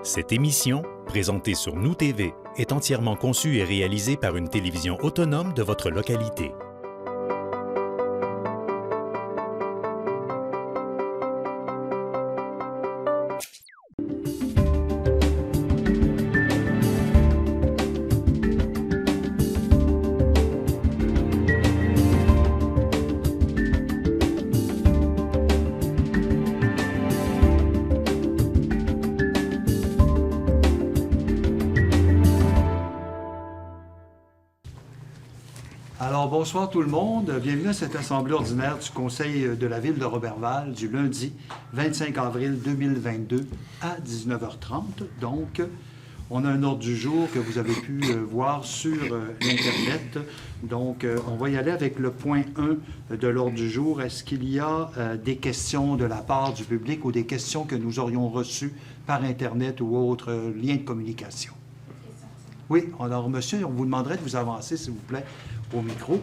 Cette émission, présentée sur Nous TV, est entièrement conçue et réalisée par une télévision autonome de votre localité. Alors, bonsoir tout le monde. Bienvenue à cette assemblée ordinaire du Conseil de la Ville de Roberval du lundi 25 avril 2022 à 19h30. Donc, on a un ordre du jour que vous avez pu voir sur l'Internet. Donc, on va y aller avec le point 1 de l'ordre du jour. Est-ce qu'il y a des questions de la part du public ou des questions que nous aurions reçues par Internet ou autre lien de communication? Oui, alors, monsieur, on vous demanderait de vous avancer, s'il vous plaît, au micro,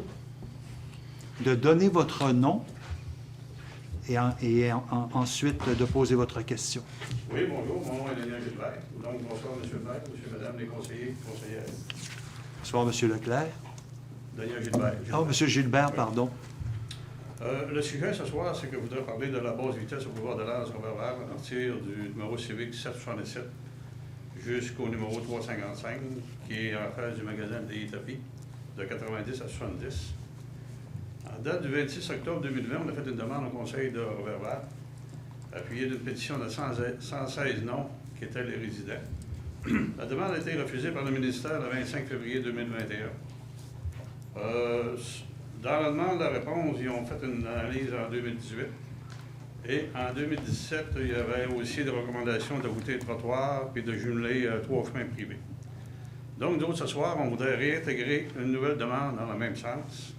de donner votre nom et ensuite de poser votre question. Oui, bonjour, mon nom est Daniel Gilbert. Donc, bonsoir, M. le maire, M. et Mme les conseillers, conseillères. Bonsoir, M. Leclerc. Daniel Gilbert. Ah, M. Gilbert, pardon. Le sujet ce soir, c'est que je voudrais parler de la basse vitesse au boulevard de l'Anse Roberval à partir du numéro civique 777 jusqu'au numéro 355, qui est en face du magasin des tapis, de 90 à 70. En date du 26 octobre 2020, on a fait une demande au Conseil de Roberval, appuyée d'une pétition de 116 noms qui étaient les résidents. La demande a été refusée par le ministère le 25 février 2021. Dans la demande, la réponse, ils ont fait une analyse en 2018. Et en 2017, il y avait aussi des recommandations de voûter le trottoir puis de jumeler 3 chemins privés. Donc, nous, ce soir, on voudrait réintégrer une nouvelle demande dans le même sens.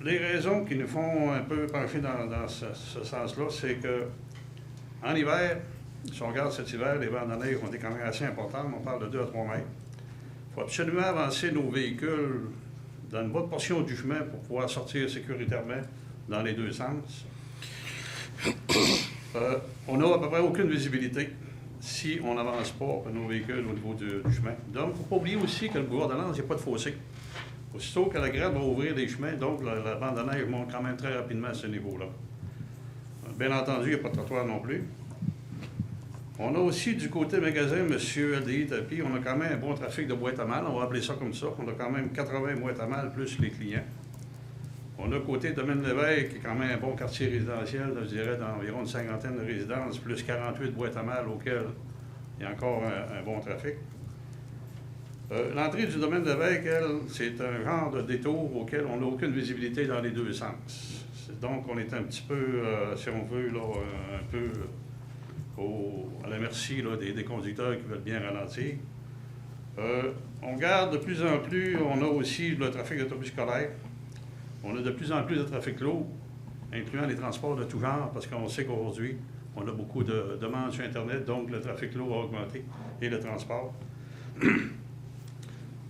Les raisons qui nous font un peu pencher dans ce sens-là, c'est que en hiver, si on regarde cet hiver, les vents de neige ont été quand même assez importantes, on parle de 2 à 3 mètres. Il faut absolument avancer nos véhicules dans une bonne portion du chemin pour pouvoir sortir sécuritairement dans les deux sens. On n'a à peu près aucune visibilité si on n'avance pas nos véhicules au niveau du chemin. Donc, il ne faut pas oublier aussi que le boulevard de l'Anse, il n'y a pas de fossé. Aussitôt que la grève va ouvrir des chemins, donc la bande de neige monte quand même très rapidement à ce niveau-là. Bien entendu, il n'y a pas de trottoir non plus. On a aussi du côté magasin M. LDI Tapis, on a quand même un bon trafic de boîtes à mal, on va appeler ça comme ça. On a quand même 80 boîtes à mal plus les clients. On a côté Domaine Lévesque, qui est quand même un bon quartier résidentiel, je dirais d'environ une cinquantaine de résidences, plus 48 boîtes à mal auxquelles il y a encore un bon trafic. L'entrée du Domaine Lévesque, elle, c'est un genre de détour auquel on n'a aucune visibilité dans les deux sens. Donc, on est un petit peu, si on veut, là, un peu à la merci là, des conducteurs qui veulent bien ralentir. On garde de plus en plus, on a aussi le trafic d'autobus scolaire. On a de plus en plus de trafic lourd, incluant les transports de tout genre, parce qu'on sait qu'aujourd'hui, on a beaucoup de demandes sur Internet, donc le trafic lourd a augmenté et le transport.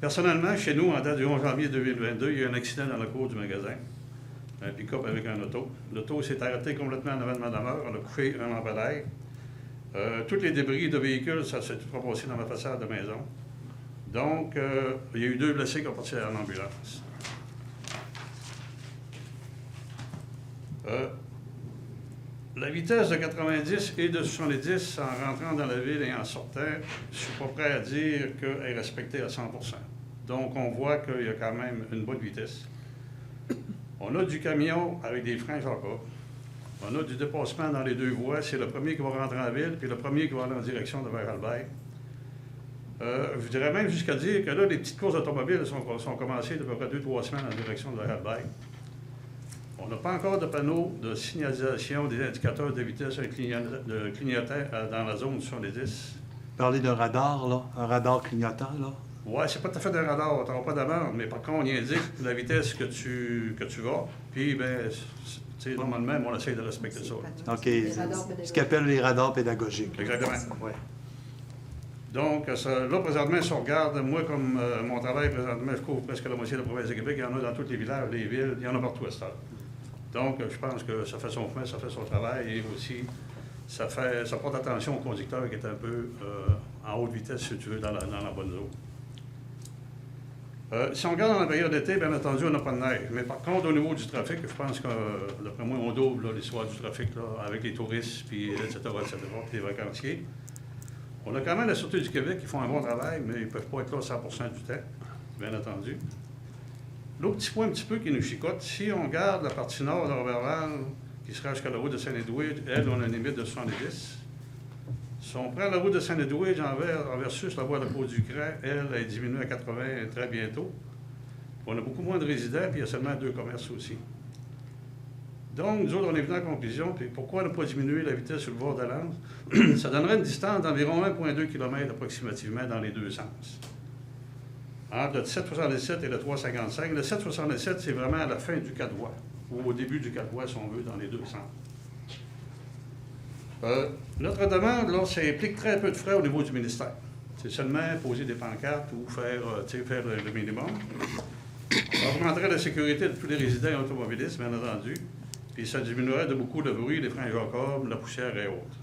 Personnellement, chez nous, en date du 11 janvier 2022, il y a eu un accident dans le cours du magasin, un pick-up avec un auto. L'auto s'est arrêté complètement en avant de ma demeure, on a couché un lampadaire. Tous les débris de véhicules, ça s'est proposé dans ma façade de maison. Donc, il y a eu 2 blessés qui ont parti en ambulance. La vitesse de 90 et de 70 en rentrant dans la ville et en sortant, je ne suis pas prêt à dire qu'elle est respectée à 100 %. Donc, on voit qu'il y a quand même une bonne vitesse. On a du camion avec des freins Jacques. On a du dépassement dans les 2 voies. C'est le premier qui va rentrer en ville, puis le premier qui va aller en direction de vers Albert. Je dirais même jusqu'à dire que là, les petites courses automobiles sont commencées depuis à peu près 2-3 semaines en direction de vers Albert. On n'a pas encore de panneaux de signalisation des indicateurs de vitesse de clignotant dans la zone du 70. Vous parlez d'un radar, là, un radar clignotant, là? Oui, c'est pas tout à fait un radar, tu n'auras pas d'amende, mais par contre, il indique la vitesse que tu vas. Puis, bien, normalement, on essaie de respecter ça. OK. Ce qu'on appelle les radars pédagogiques. Exactement. Ouais. Donc, là, présentement, si on regarde, moi, comme mon travail, présentement, je couvre presque la moitié de la province de Québec. Il y en a dans tous les villages, les villes, il y en a partout à cette heure. Donc, je pense que ça fait son chemin, ça fait son travail. Et aussi, ça porte attention au conducteur qui est un peu en haute vitesse, si tu veux, dans la bonne zone. Si on regarde dans la période d'été, bien entendu, on n'a pas de neige. Mais par contre, au niveau du trafic, je pense que, d'après moi, on double l'histoire du trafic là, avec les touristes, puis etc., puis les vacanciers. On a quand même la Sûreté du Québec qui font un bon travail, mais ils ne peuvent pas être là 100% du temps, bien entendu. L'autre petit point un petit peu qui nous chicote, si on regarde la partie nord de Roberval, qui sera jusqu'à la route de Saint-Edwidge, elle, on a une limite de 70. Si on prend la route de Saint-Edwidge en versus la voie de Pau-du-Cran, elle est diminuée à 80 très bientôt. On a beaucoup moins de résidents, puis il y a seulement 2 commerces aussi. Donc, nous autres, on est venus à la conclusion, puis pourquoi ne pas diminuer la vitesse sur le bord de l'Anse? Ça donnerait une distance d'environ 1,2 km approximativement dans les deux sens. Entre le 7,67 et le 3,55. Le 7,67, c'est vraiment à la fin du 4 voies, ou au début du 4 voies, si on veut, dans les deux sens. Notre demande, là, ça implique très peu de frais au niveau du ministère. C'est seulement poser des pancartes ou faire le minimum. Ça augmenterait la sécurité de tous les résidents et automobilistes, bien entendu, puis ça diminuerait de beaucoup le bruit, les freins Jacob, la poussière et autres.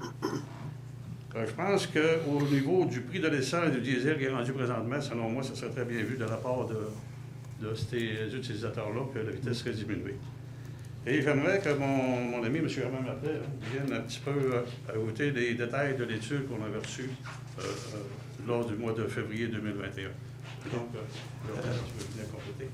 Je pense qu'au niveau du prix de l'essence et du diesel qui est rendu présentement, selon moi, ça serait très bien vu de la part de ces utilisateurs-là que la vitesse serait diminuée. Et j'aimerais que mon ami, M. Herman Martel, vienne un petit peu ajouter des détails de l'étude qu'on avait reçue lors du mois de février 2021. Donc, tu veux venir compléter.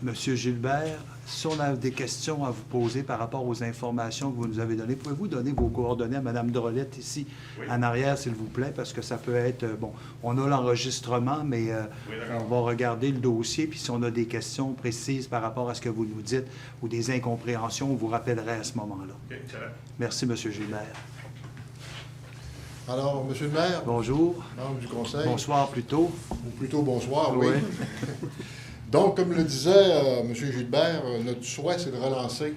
Monsieur Gilbert, si on a des questions à vous poser par rapport aux informations que vous nous avez données, pouvez-vous donner vos coordonnées à Mme Drolette ici, oui, en arrière, s'il vous plaît, parce que ça peut être, bon, on a l'enregistrement, mais oui, on va regarder le dossier, puis si on a des questions précises par rapport à ce que vous nous dites ou des incompréhensions, on vous rappellerait à ce moment-là. OK, excellent. Merci, Monsieur Gilbert. Alors, M. le maire, Bonjour. membre du conseil, Bonsoir plutôt. ou plutôt bonsoir, oui. Oui. Donc, comme le disait M. Gilbert, notre souhait, c'est de relancer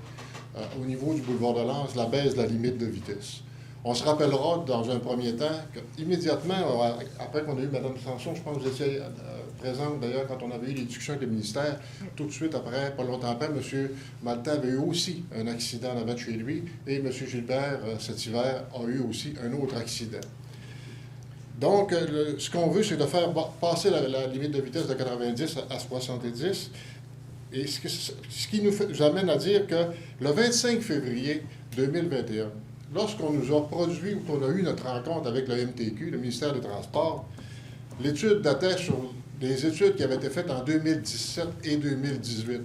au niveau du boulevard de l'Anse la baisse de la limite de vitesse. On se rappellera dans un premier temps qu'immédiatement, après qu'on a eu Mme Sanson, je pense que vous étiez présente d'ailleurs quand on avait eu les discussions avec le ministère, tout de suite après, pas longtemps après, M. Maltais avait eu aussi un accident en avant de chez lui et M. Gilbert, cet hiver, a eu aussi un autre accident. Donc, ce qu'on veut, c'est de faire passer la limite de vitesse de 90 à 70. Et ce qui nous amène à dire que le 25 février 2021, lorsqu'on nous a produit ou qu'on a eu notre rencontre avec le MTQ, le ministère des Transports, l'étude datait sur des études qui avaient été faites en 2017 et 2018.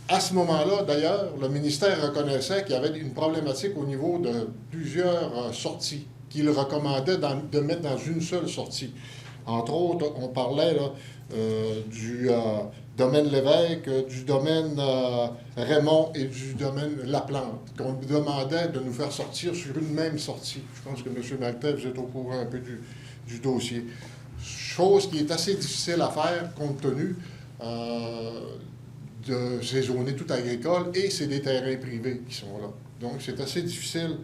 À ce moment-là, d'ailleurs, le ministère reconnaissait qu'il y avait une problématique au niveau de plusieurs sorties qu'il recommandait de mettre dans une seule sortie. Entre autres, on parlait là, du domaine Lévesque, du domaine Raymond et du domaine Laplante, qu'on demandait de nous faire sortir sur une même sortie. Je pense que M. Maltais, vous êtes au courant un peu du dossier. Chose qui est assez difficile à faire compte tenu de ces zones toutes agricoles et c'est des terrains privés qui sont là. Donc, c'est assez difficile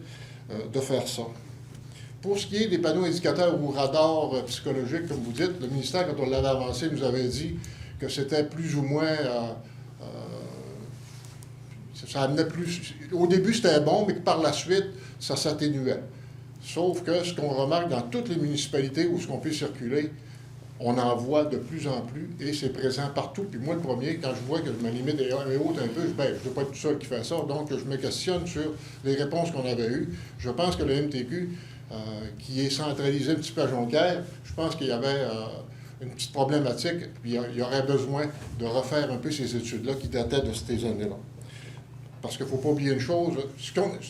de faire ça. Pour ce qui est des panneaux indicateurs ou radars psychologiques, comme vous dites, le ministère, quand on l'avait avancé, nous avait dit que c'était plus ou moins... ça amenait plus... Au début, c'était bon, mais que par la suite, ça s'atténuait. Sauf que ce qu'on remarque dans toutes les municipalités où ce qu'on peut circuler, on en voit de plus en plus et c'est présent partout. Puis moi, le premier, quand je vois que ma limite est haute un peu, je ne veux pas être tout seul qui fait ça. Donc, je me questionne sur les réponses qu'on avait eues. Je pense que le MTQ... qui est centralisé un petit peu à Jonquière, je pense qu'il y avait une petite problématique, puis il y aurait besoin de refaire un peu ces études-là qui dataient de ces années-là. Parce qu'il ne faut pas oublier une chose,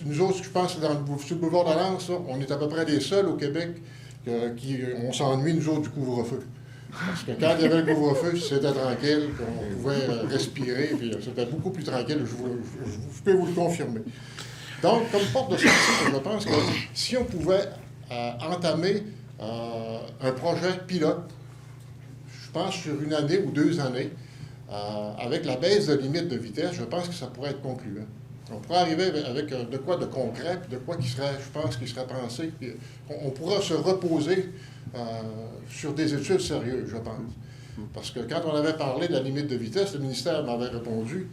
nous autres, je pense, sur le boulevard de l'Anse, on est à peu près les seuls au Québec on s'ennuie, nous autres, du couvre-feu. Parce que quand il y avait le couvre-feu, c'était tranquille, on pouvait respirer, puis c'était beaucoup plus tranquille, je peux vous le confirmer. Donc, comme porte de sortie, je pense que si on pouvait entamer un projet pilote, je pense sur une année ou 2 années, avec la baisse de limite de vitesse, je pense que ça pourrait être concluant. On pourrait arriver avec de quoi de concret, puis de quoi qui serait, je pense, qui serait pensé. Puis on pourra se reposer sur des études sérieuses, je pense. Parce que quand on avait parlé de la limite de vitesse, le ministère m'avait répondu.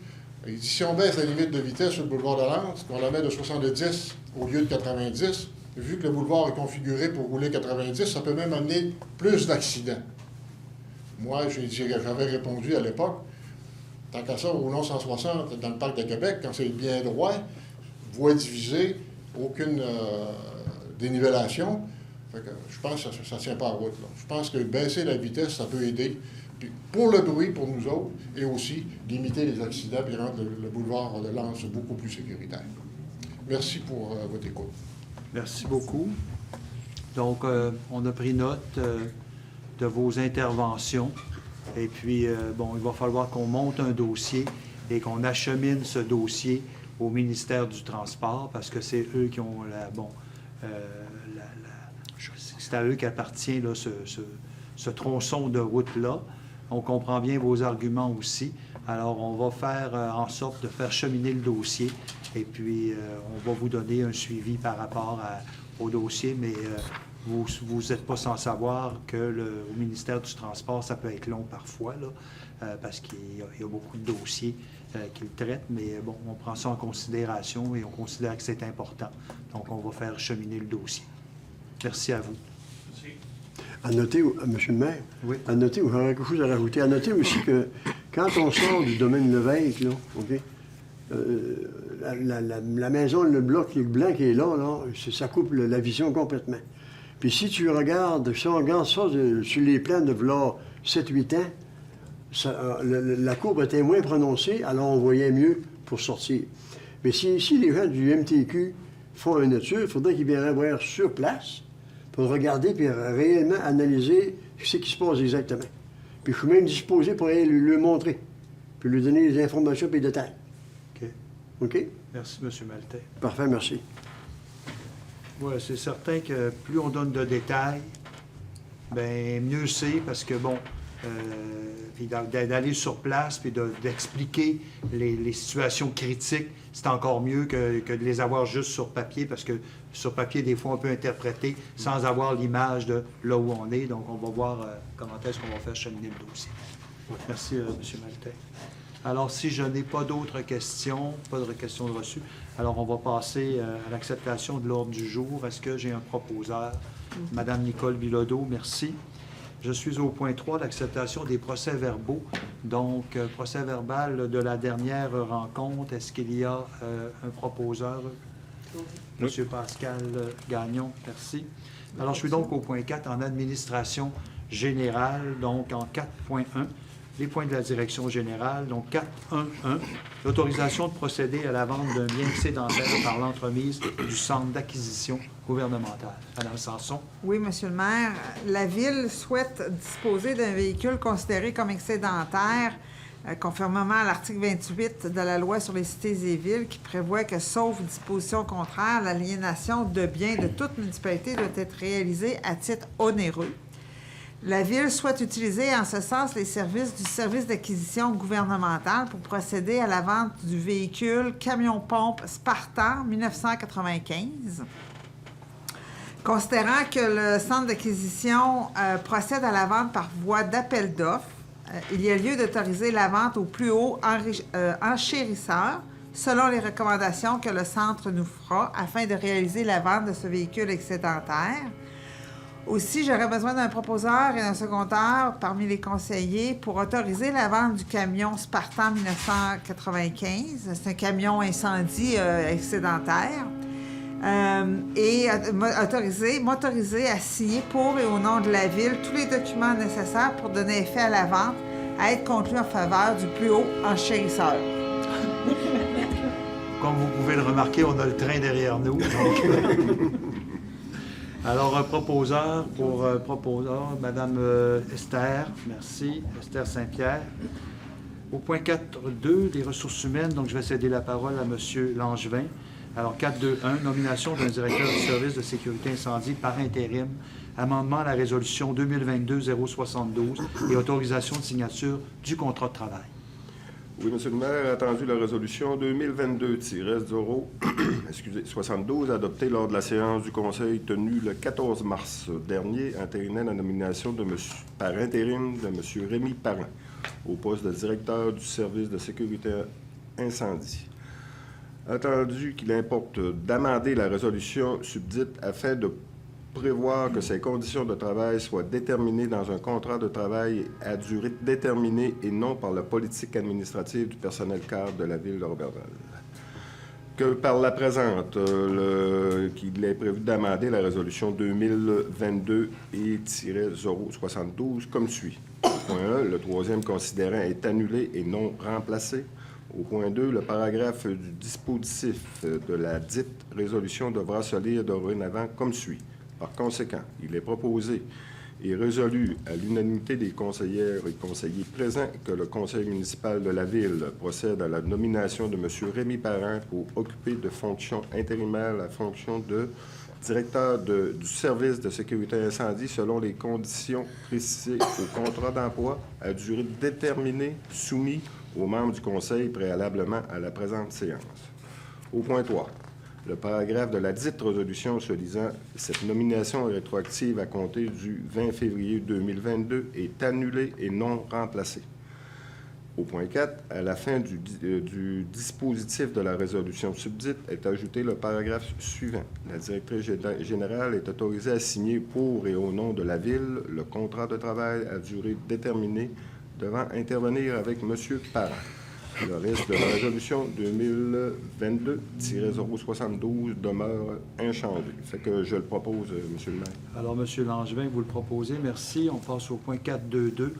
Il dit, si on baisse la limite de vitesse sur le boulevard de l'Anse, qu'on la met de 70 au lieu de 90, vu que le boulevard est configuré pour rouler 90, ça peut même amener plus d'accidents. Moi, j'avais répondu à l'époque, tant qu'à ça, roulons 160 dans le parc de Québec, quand c'est bien droit, voie divisée, aucune dénivellation. Fait que je pense que ça ne tient pas à route. Là. Je pense que baisser la vitesse, ça peut aider. Puis pour le bruit, pour nous autres, et aussi limiter les accidents et rendre le boulevard de Lens beaucoup plus sécuritaire. Merci pour votre écoute. Merci beaucoup. Donc, on a pris note de vos interventions. Et puis, bon, il va falloir qu'on monte un dossier et qu'on achemine ce dossier au ministère du Transport parce que c'est eux qui ont c'est à eux qu'appartient là, ce tronçon de route-là. On comprend bien vos arguments aussi. Alors, on va faire en sorte de faire cheminer le dossier et puis on va vous donner un suivi par rapport au dossier, mais vous n'êtes pas sans savoir que au ministère du Transport, ça peut être long parfois, là, parce qu'il y a beaucoup de dossiers qu'ils traitent, mais bon, on prend ça en considération et on considère que c'est important. Donc, on va faire cheminer le dossier. Merci à vous. Merci. À noter, M. le maire, Oui. à noter, j'aurais quelque chose à rajouter. À noter aussi que quand on sort du domaine Lévesque, là, OK, la maison, le bloc blanc qui est là, ça coupe la vision complètement. Puis si on regarde ça sur les plans de v'là 7-8 ans, la courbe était moins prononcée, alors on voyait mieux pour sortir. Mais si les gens du MTQ font une étude, il faudrait qu'ils viendraient voir sur place pour regarder et réellement analyser ce qui se passe exactement. Puis je suis même disposé pour aller lui montrer, puis lui donner les informations et les détails. OK. OK? Merci, M. Maltais. Parfait, merci. Oui, c'est certain que plus on donne de détails, bien mieux c'est parce que, bon, puis d'aller sur place puis d'expliquer les situations critiques, c'est encore mieux que de les avoir juste sur papier parce que sur papier, des fois, on peut interpréter sans avoir l'image de là où on est. Donc, on va voir comment est-ce qu'on va faire cheminer le dossier. Merci, M. Maltais. Alors, si je n'ai pas d'autres questions, pas de questions reçues, alors on va passer à l'acceptation de l'ordre du jour. Est-ce que j'ai un proposeur? Madame Nicole Bilodeau, merci. Je suis au point 3, l'acceptation des procès-verbaux. Donc, procès verbal de la dernière rencontre. Est-ce qu'il y a un proposeur? Oui. Monsieur Pascal Gagnon, merci. Alors, je suis donc au point 4 en administration générale, donc en 4.1. Les points de la direction générale, donc 4.1.1, l'autorisation de procéder à la vente d'un bien excédentaire par l'entremise du centre d'acquisition gouvernementale. Madame Sanson. Oui, Monsieur le maire. La Ville souhaite disposer d'un véhicule considéré comme excédentaire, conformément à l'article 28 de la Loi sur les cités et villes, qui prévoit que, sauf disposition contraire, l'aliénation de biens de toute municipalité doit être réalisée à titre onéreux. La Ville souhaite utiliser en ce sens les services du service d'acquisition gouvernementale pour procéder à la vente du véhicule camion-pompe Spartan 1995. Considérant que le centre d'acquisition procède à la vente par voie d'appel d'offres, il y a lieu d'autoriser la vente au plus haut enchérisseur selon les recommandations que le centre nous fera afin de réaliser la vente de ce véhicule excédentaire. Aussi, j'aurais besoin d'un proposeur et d'un secondeur parmi les conseillers pour autoriser la vente du camion Spartan 1995. C'est un camion incendie excédentaire. Et m'autoriser à signer pour et au nom de la Ville tous les documents nécessaires pour donner effet à la vente à être conclu en faveur du plus haut enchérisseur. Comme vous pouvez le remarquer, on a le train derrière nous. Donc... Alors, un proposeur pour Mme Esther, merci, Esther Saint-Pierre. Au point 4.2, les ressources humaines, donc je vais céder la parole à M. Langevin. Alors, 4.2.1, nomination d'un directeur du service de sécurité incendie par intérim, amendement à la résolution 2022-072 et autorisation de signature du contrat de travail. Oui, M. le maire, attendu la résolution 2022-72 adoptée lors de la séance du Conseil tenue le 14 mars dernier, entérinant la nomination par intérim de M. Rémi Parent au poste de directeur du service de sécurité incendie. Attendu qu'il importe d'amender la résolution subdite afin de prévoir que ces conditions de travail soient déterminées dans un contrat de travail à durée déterminée et non par la politique administrative du personnel cadre de la Ville de Roberval. Que par la présente, qu'il est prévu d'amender la résolution 2022 et -072 comme suit. Point 1, le troisième considérant est annulé et non remplacé. Au point 2, le paragraphe du dispositif de la dite résolution devra se lire dorénavant comme suit. Par conséquent, il est proposé et résolu à l'unanimité des conseillères et conseillers présents que le conseil municipal de la Ville procède à la nomination de M. Rémi Parent pour occuper de fonction intérimaire la fonction de directeur du service de sécurité incendie selon les conditions précisées au contrat d'emploi à durée déterminée soumis aux membres du conseil préalablement à la présente séance. Au point 3. Le paragraphe de la dite résolution se lisant « Cette nomination rétroactive à compter du 20 février 2022 est annulée et non remplacée. » Au point 4, à la fin du dispositif de la résolution subdite est ajouté le paragraphe suivant. La directrice générale est autorisée à signer pour et au nom de la Ville le contrat de travail à durée déterminée devant intervenir avec M. Parent. Le reste de la résolution 2022-072 demeure inchangé. Fait que je le propose, M. le maire. Alors, M. Langevin, vous le proposez. Merci. On passe au point 4.2.2.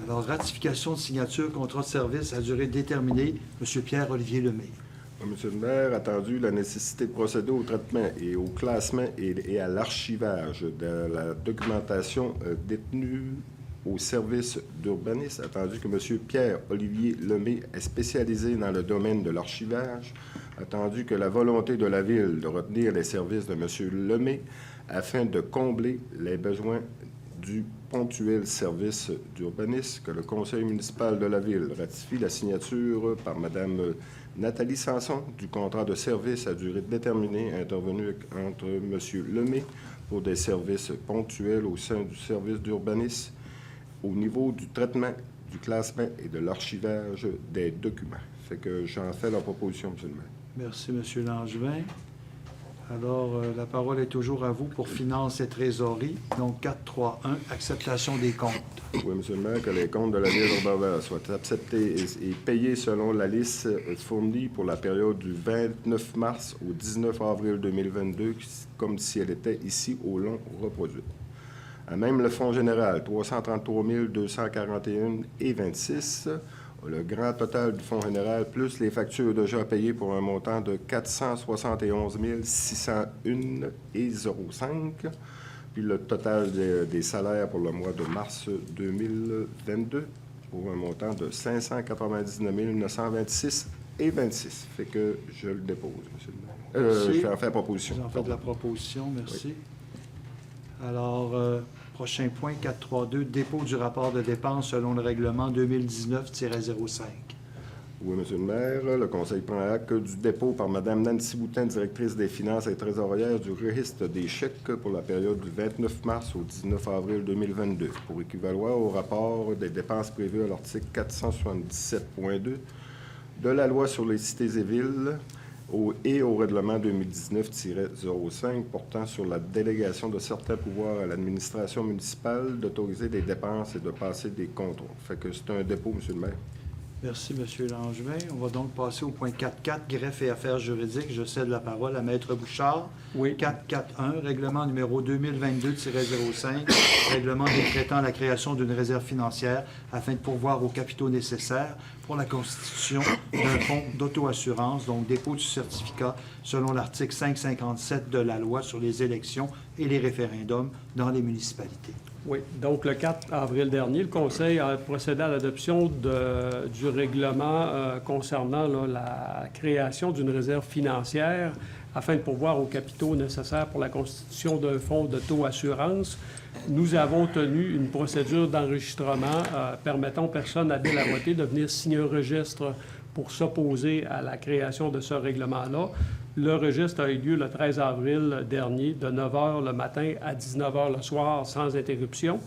Alors, ratification de signature, contrat de service à durée déterminée. M. Pierre-Olivier Lemay. Monsieur le maire, attendu la nécessité de procéder au traitement et au classement et à l'archivage de la documentation détenue au service d'urbanisme, attendu que M. Pierre-Olivier Lemay est spécialisé dans le domaine de l'archivage, attendu que la volonté de la Ville de retenir les services de M. Lemay afin de combler les besoins du ponctuel service d'urbanisme, que le conseil municipal de la Ville ratifie la signature par Mme Nathalie Sanson du contrat de service à durée déterminée intervenu entre M. Lemay pour des services ponctuels au sein du service d'urbanisme au niveau du traitement, du classement et de l'archivage des documents. Fait que j'en fais la proposition, M. le maire. Merci, M. Langevin. Alors, la parole est toujours à vous pour finances et trésorerie. Donc, 4.3.1, acceptation des comptes. Oui, M. le maire, que les comptes de la Ville de Roberval soient acceptés et payés selon la liste fournie pour la période du 29 mars au 19 avril 2022, comme si elle était ici au long reproduite. À même le fonds général, 333 241,26 $. Le grand total du fonds général, plus les factures déjà payées pour un montant de 471 601,05 $. Puis le total des salaires pour le mois de mars 2022 pour un montant de 599 926,26 $. Fait que je le dépose, M. le maire. Je vais en faire proposition. Vous en faites la proposition, merci. Oui. Alors, prochain point, 4.3.2, dépôt du rapport de dépenses selon le règlement 2019-05. Oui, M. le maire, le conseil prend acte du dépôt par Mme Nancy Boutin, directrice des finances et trésorière du registre des chèques pour la période du 29 mars au 19 avril 2022, pour équivaloir au rapport des dépenses prévues à l'article 477.2 de la loi sur les cités et villes et au règlement 2019-05 portant sur la délégation de certains pouvoirs à l'administration municipale d'autoriser des dépenses et de passer des contrôles. Fait que c'est un dépôt, M. le maire. Merci, M. Langevin. On va donc passer au point 4.4, greffe et affaires juridiques. Je cède la parole à Maître Bouchard. Oui. 4.4.1, règlement numéro 2022-05, règlement décrétant la création d'une réserve financière afin de pourvoir aux capitaux nécessaires pour la constitution d'un fonds d'auto-assurance, donc dépôt du certificat selon l'article 557 de la loi sur les élections et les référendums dans les municipalités. Oui. Donc, le 4 avril dernier, le Conseil a procédé à l'adoption du règlement concernant la création d'une réserve financière afin de pourvoir aux capitaux nécessaires pour la constitution d'un fonds d'auto-assurance. Nous avons tenu une procédure d'enregistrement permettant aux personnes habiles à voter de venir signer un registre pour s'opposer à la création de ce règlement-là. Le registre a eu lieu le 13 avril dernier, de 9 h le matin à 19 h le soir, sans interruption.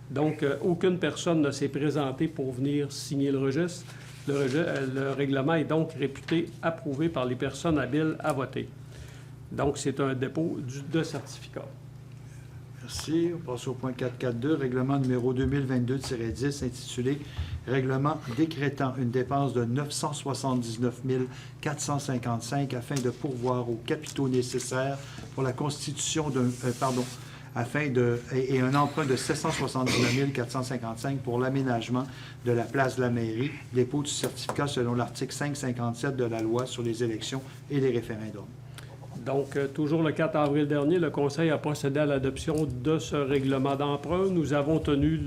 Donc, aucune personne ne s'est présentée pour venir signer le registre. Le règlement est donc réputé approuvé par les personnes habiles à voter. Donc, c'est un dépôt de certificat. Merci. On passe au point 4.4.2, règlement numéro 2022-10, intitulé « Règlement décrétant une dépense de 979 455 afin de pourvoir aux capitaux nécessaires pour la constitution d'un... et un emprunt de 779 455 pour l'aménagement de la place de la mairie, dépôt du certificat selon l'article 557 de la loi sur les élections et les référendums. » Donc, toujours le 4 avril dernier, le Conseil a procédé à l'adoption de ce règlement d'emprunt. Nous avons tenu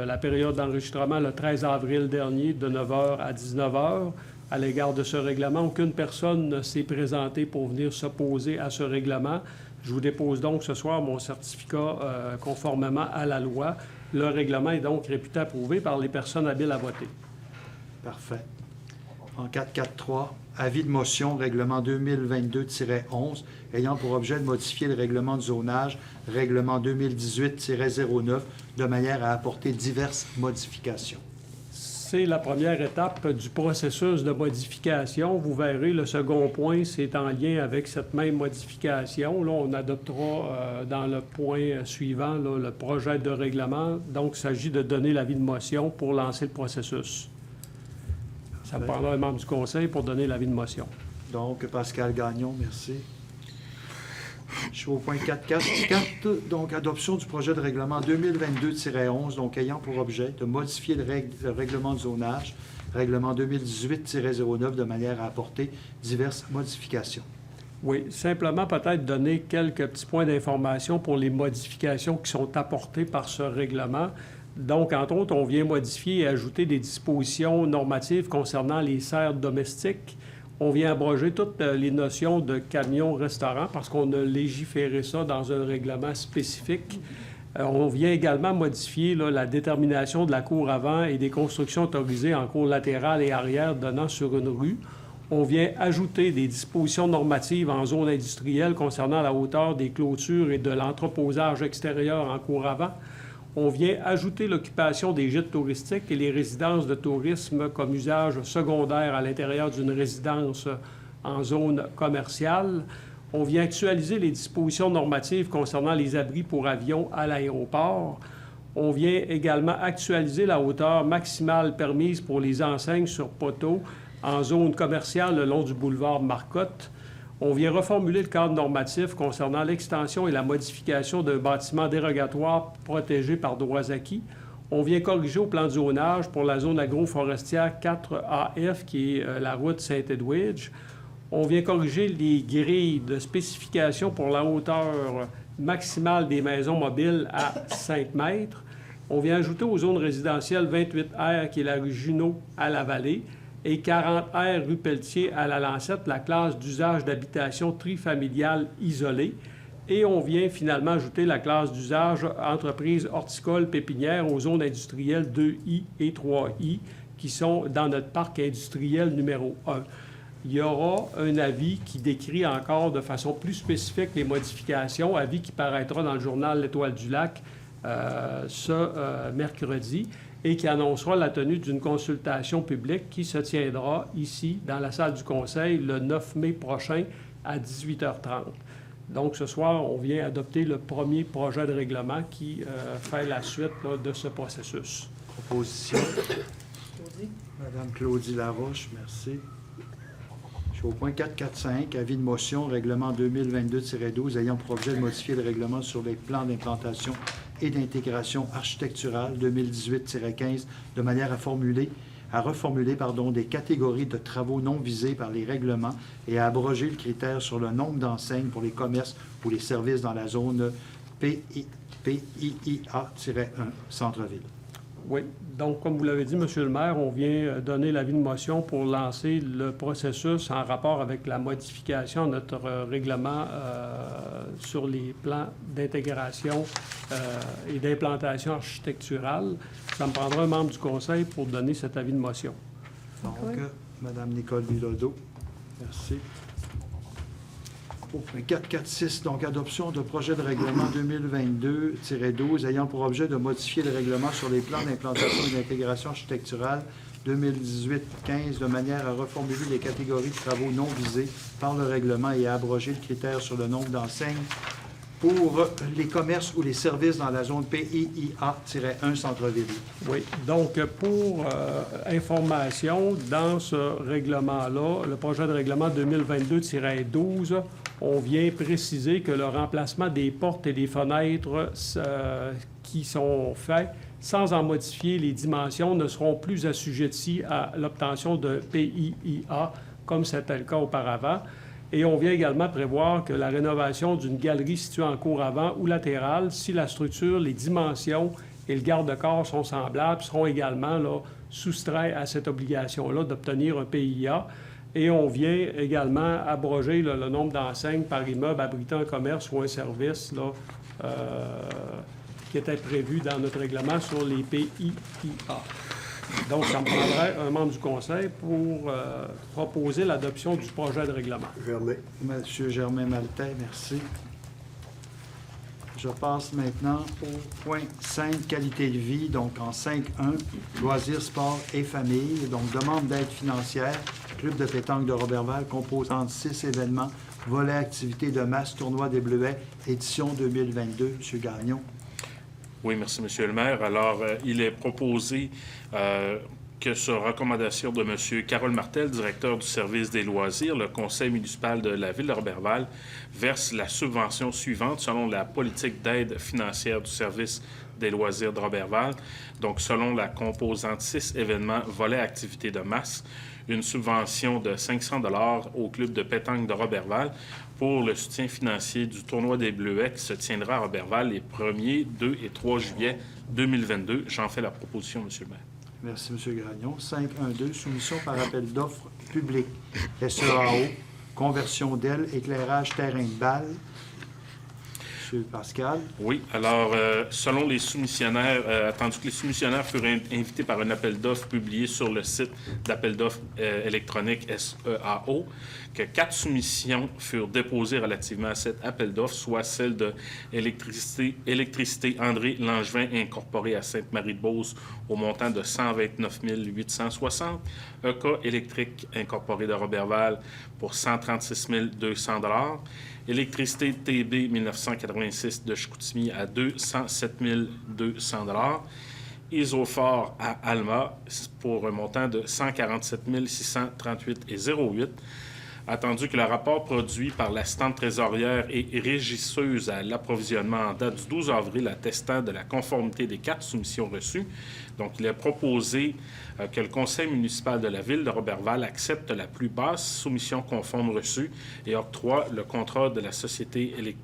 la période d'enregistrement le 13 avril dernier de 9h à 19h. À l'égard de ce règlement, aucune personne ne s'est présentée pour venir s'opposer à ce règlement. Je vous dépose donc ce soir mon certificat conformément à la loi. Le règlement est donc réputé approuvé par les personnes habiles à voter. Parfait. En 4.4.3, avis de motion, règlement 2022-11, ayant pour objet de modifier le règlement de zonage, règlement 2018-09, de manière à apporter diverses modifications. C'est la première étape du processus de modification. Vous verrez, le second point, c'est en lien avec cette même modification. Là, on adoptera dans le point suivant là, le projet de règlement. Donc, il s'agit de donner l'avis de motion pour lancer le processus. Ça me prendra un membre du Conseil pour donner l'avis de motion. Donc, Pascal Gagnon, merci. Je suis au point 4.4. Donc, adoption du projet de règlement 2022-11, donc ayant pour objet de modifier le règlement de zonage, règlement 2018-09, de manière à apporter diverses modifications. Oui, simplement peut-être donner quelques petits points d'information pour les modifications qui sont apportées par ce règlement. Donc, entre autres, on vient modifier et ajouter des dispositions normatives concernant les serres domestiques. On vient abroger toutes les notions de camion-restaurant parce qu'on a légiféré ça dans un règlement spécifique. On vient également modifier là, la détermination de la cour avant et des constructions autorisées en cour latérale et arrière donnant sur une rue. On vient ajouter des dispositions normatives en zone industrielle concernant la hauteur des clôtures et de l'entreposage extérieur en cour avant. On vient ajouter l'occupation des gîtes touristiques et les résidences de tourisme comme usage secondaire à l'intérieur d'une résidence en zone commerciale. On vient actualiser les dispositions normatives concernant les abris pour avions à l'aéroport. On vient également actualiser la hauteur maximale permise pour les enseignes sur poteaux en zone commerciale le long du boulevard Marcotte. On vient reformuler le cadre normatif concernant l'extension et la modification d'un bâtiment dérogatoire protégé par droits acquis. On vient corriger au plan de zonage pour la zone agroforestière 4AF, qui est la route Saint-Edwidge. On vient corriger les grilles de spécification pour la hauteur maximale des maisons mobiles à 5 mètres. On vient ajouter aux zones résidentielles 28R, qui est la rue Junot à la Vallée, et 40R rue Pelletier à la Lancette, la classe d'usage d'habitation trifamiliale isolée. Et on vient finalement ajouter la classe d'usage entreprise horticole pépinière aux zones industrielles 2I et 3I qui sont dans notre parc industriel numéro 1. Il y aura un avis qui décrit encore de façon plus spécifique les modifications, avis qui paraîtra dans le journal L'Étoile du Lac ce mercredi, et qui annoncera la tenue d'une consultation publique qui se tiendra ici, dans la salle du Conseil, le 9 mai prochain à 18h30. Donc, ce soir, on vient adopter le premier projet de règlement qui fait la suite là, de ce processus. Proposition. Madame Claudie Laroche, merci. Je suis au point 4.4.5, avis de motion, règlement 2022-12, ayant pour objet de modifier le règlement sur les plans d'implantation et d'intégration architecturale 2018-15, de manière à reformuler des catégories de travaux non visés par les règlements et à abroger le critère sur le nombre d'enseignes pour les commerces ou les services dans la zone PIIA-1, centre-ville. Oui. Donc, comme vous l'avez dit, M. le maire, on vient donner l'avis de motion pour lancer le processus en rapport avec la modification de notre règlement sur les plans d'intégration et d'implantation architecturale. Ça me prendra un membre du Conseil pour donner cet avis de motion. Donc, Mme Nicole Bilodeau, merci. Au point 4.4.6, donc adoption de projet de règlement 2022-12 ayant pour objet de modifier le règlement sur les plans d'implantation et d'intégration architecturale 2018-15 de manière à reformuler les catégories de travaux non visés par le règlement et à abroger le critère sur le nombre d'enseignes pour les commerces ou les services dans la zone PIIA-1 centre-ville. Oui, donc pour information, dans ce règlement-là, le projet de règlement 2022-12, on vient préciser que le remplacement des portes et des fenêtres qui sont faits sans en modifier les dimensions ne seront plus assujettis à l'obtention de PIIA comme c'était le cas auparavant. Et on vient également prévoir que la rénovation d'une galerie située en cour avant ou latérale, si la structure, les dimensions et le garde-corps sont semblables, seront également là, soustraits à cette obligation-là d'obtenir un PIA. Et on vient également abroger là, le nombre d'enseignes par immeuble abritant un commerce ou un service là, qui était prévu dans notre règlement sur les PIIA. Donc, ça me prendrait un membre du Conseil pour proposer l'adoption du projet de règlement. Germain. Monsieur Germain Maltais, merci. Je passe maintenant au point 5, qualité de vie. Donc, en 5.1, loisirs, sport et famille. Donc, demande d'aide financière, club de pétanque de Roberval, composant de 6 événements, volet activités de masse, tournoi des Bleuets, édition 2022. Monsieur Gagnon. Oui, merci, Monsieur le maire. Alors, il est proposé que sur recommandation de M. Carole Martel, directeur du service des loisirs, le conseil municipal de la ville de Roberval verse la subvention suivante selon la politique d'aide financière du service des loisirs de Roberval. Donc, selon la composante 6 événements, volet activités de masse, une subvention de 500 $ au club de pétanque de Roberval pour le soutien financier du tournoi des Bleuets qui se tiendra à Roberval les 1er, 2 et 3 juillet 2022. J'en fais la proposition, M. le maire. Merci, M. Gagnon. 5.1.2, soumission par appel d'offres public. SEAO, conversion d'aile, éclairage, terrain de balle. M. Pascal. Oui, alors, selon les soumissionnaires, attendu que les soumissionnaires furent invités par un appel d'offres publié sur le site d'appel d'offres électronique SEAO, que 4 soumissions furent déposées relativement à cet appel d'offres, soit celle de Électricité André Langevin incorporée à Sainte-Marie-de-Beauce au montant de 129 860, EK Électrique incorporée de Roberval pour 136 200 $, Électricité TB 1986 de Chicoutimi à 207 200 $, Isophore à Alma pour un montant de 147 638,08 $. Attendu que le rapport produit par l'assistante trésorière et régisseuse à l'approvisionnement en date du 12 avril attestant de la conformité des 4 soumissions reçues. Donc, il est proposé que le conseil municipal de la ville de Roberval accepte la plus basse soumission conforme reçue et octroie le contrat de la société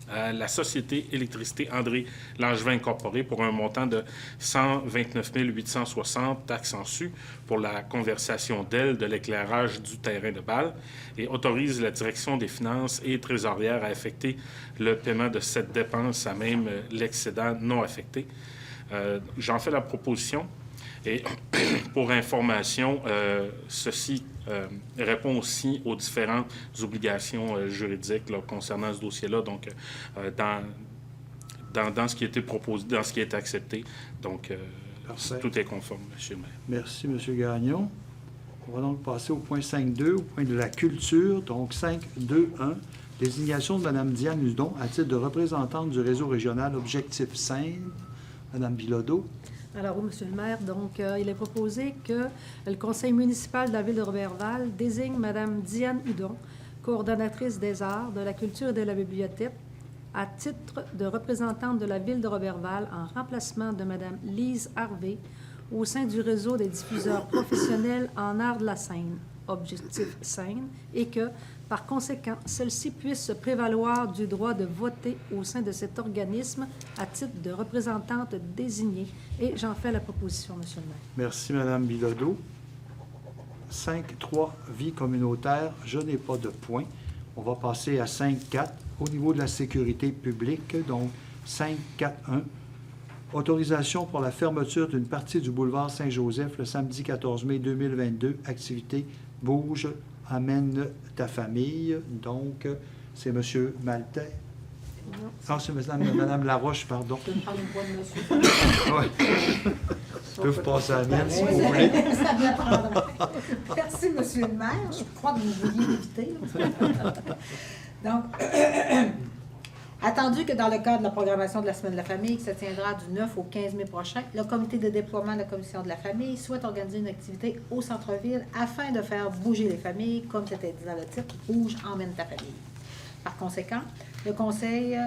à la Société Électricité André Langevin incorporée pour un montant de 129 860, taxes en su, pour la conversion d'aile de l'éclairage du terrain de balle et autorise la direction des finances et trésorière à affecter le paiement de cette dépense à même l'excédent non affecté. J'en fais la proposition. Et pour information, ceci répond aussi aux différentes obligations juridiques là, concernant ce dossier-là, donc dans ce qui a été proposé, dans ce qui a été accepté. Donc, tout est conforme, M. le maire. Merci, M. Gagnon. On va donc passer au point 5.2, au point de la culture. Donc, 5.2.1, désignation de Mme Diane Hudon à titre de représentante du réseau régional Objectif Scène. Mme Bilodeau. Alors oui, M. le maire, donc il est proposé que le conseil municipal de la ville de Roberval désigne Mme Diane Hudon, coordonnatrice des arts, de la culture et de la bibliothèque, à titre de représentante de la ville de Roberval en remplacement de Mme Lise Harvey au sein du réseau des diffuseurs professionnels en arts de la scène, Objectif Scène, et que, par conséquent, celle-ci puisse se prévaloir du droit de voter au sein de cet organisme à titre de représentante désignée. Et j'en fais la proposition, M. le maire. Merci, Mme Bilodeau. 5.3, vie communautaire. Je n'ai pas de point. On va passer à 5.4, au niveau de la sécurité publique. Donc, 5.4.1, autorisation pour la fermeture d'une partie du boulevard Saint-Joseph le samedi 14 mai 2022. Activité Bouge, amène ta famille. Donc, c'est M. Maltais. Non, c'est Mme Laroche, pardon. Je peux me prendre une voix de monsieur. Oui. Je peux vous passer à la mienne, si vous voulez. Ça me la prendra. Merci, monsieur le maire. Je crois que vous vouliez m'éviter. Donc, attendu que dans le cadre de la programmation de la Semaine de la Famille, qui se tiendra du 9 au 15 mai prochain, le comité de déploiement de la Commission de la Famille souhaite organiser une activité au centre-ville afin de faire bouger les familles, comme c'était dit dans le titre, « Bouge, emmène ta famille ». Par conséquent, le Conseil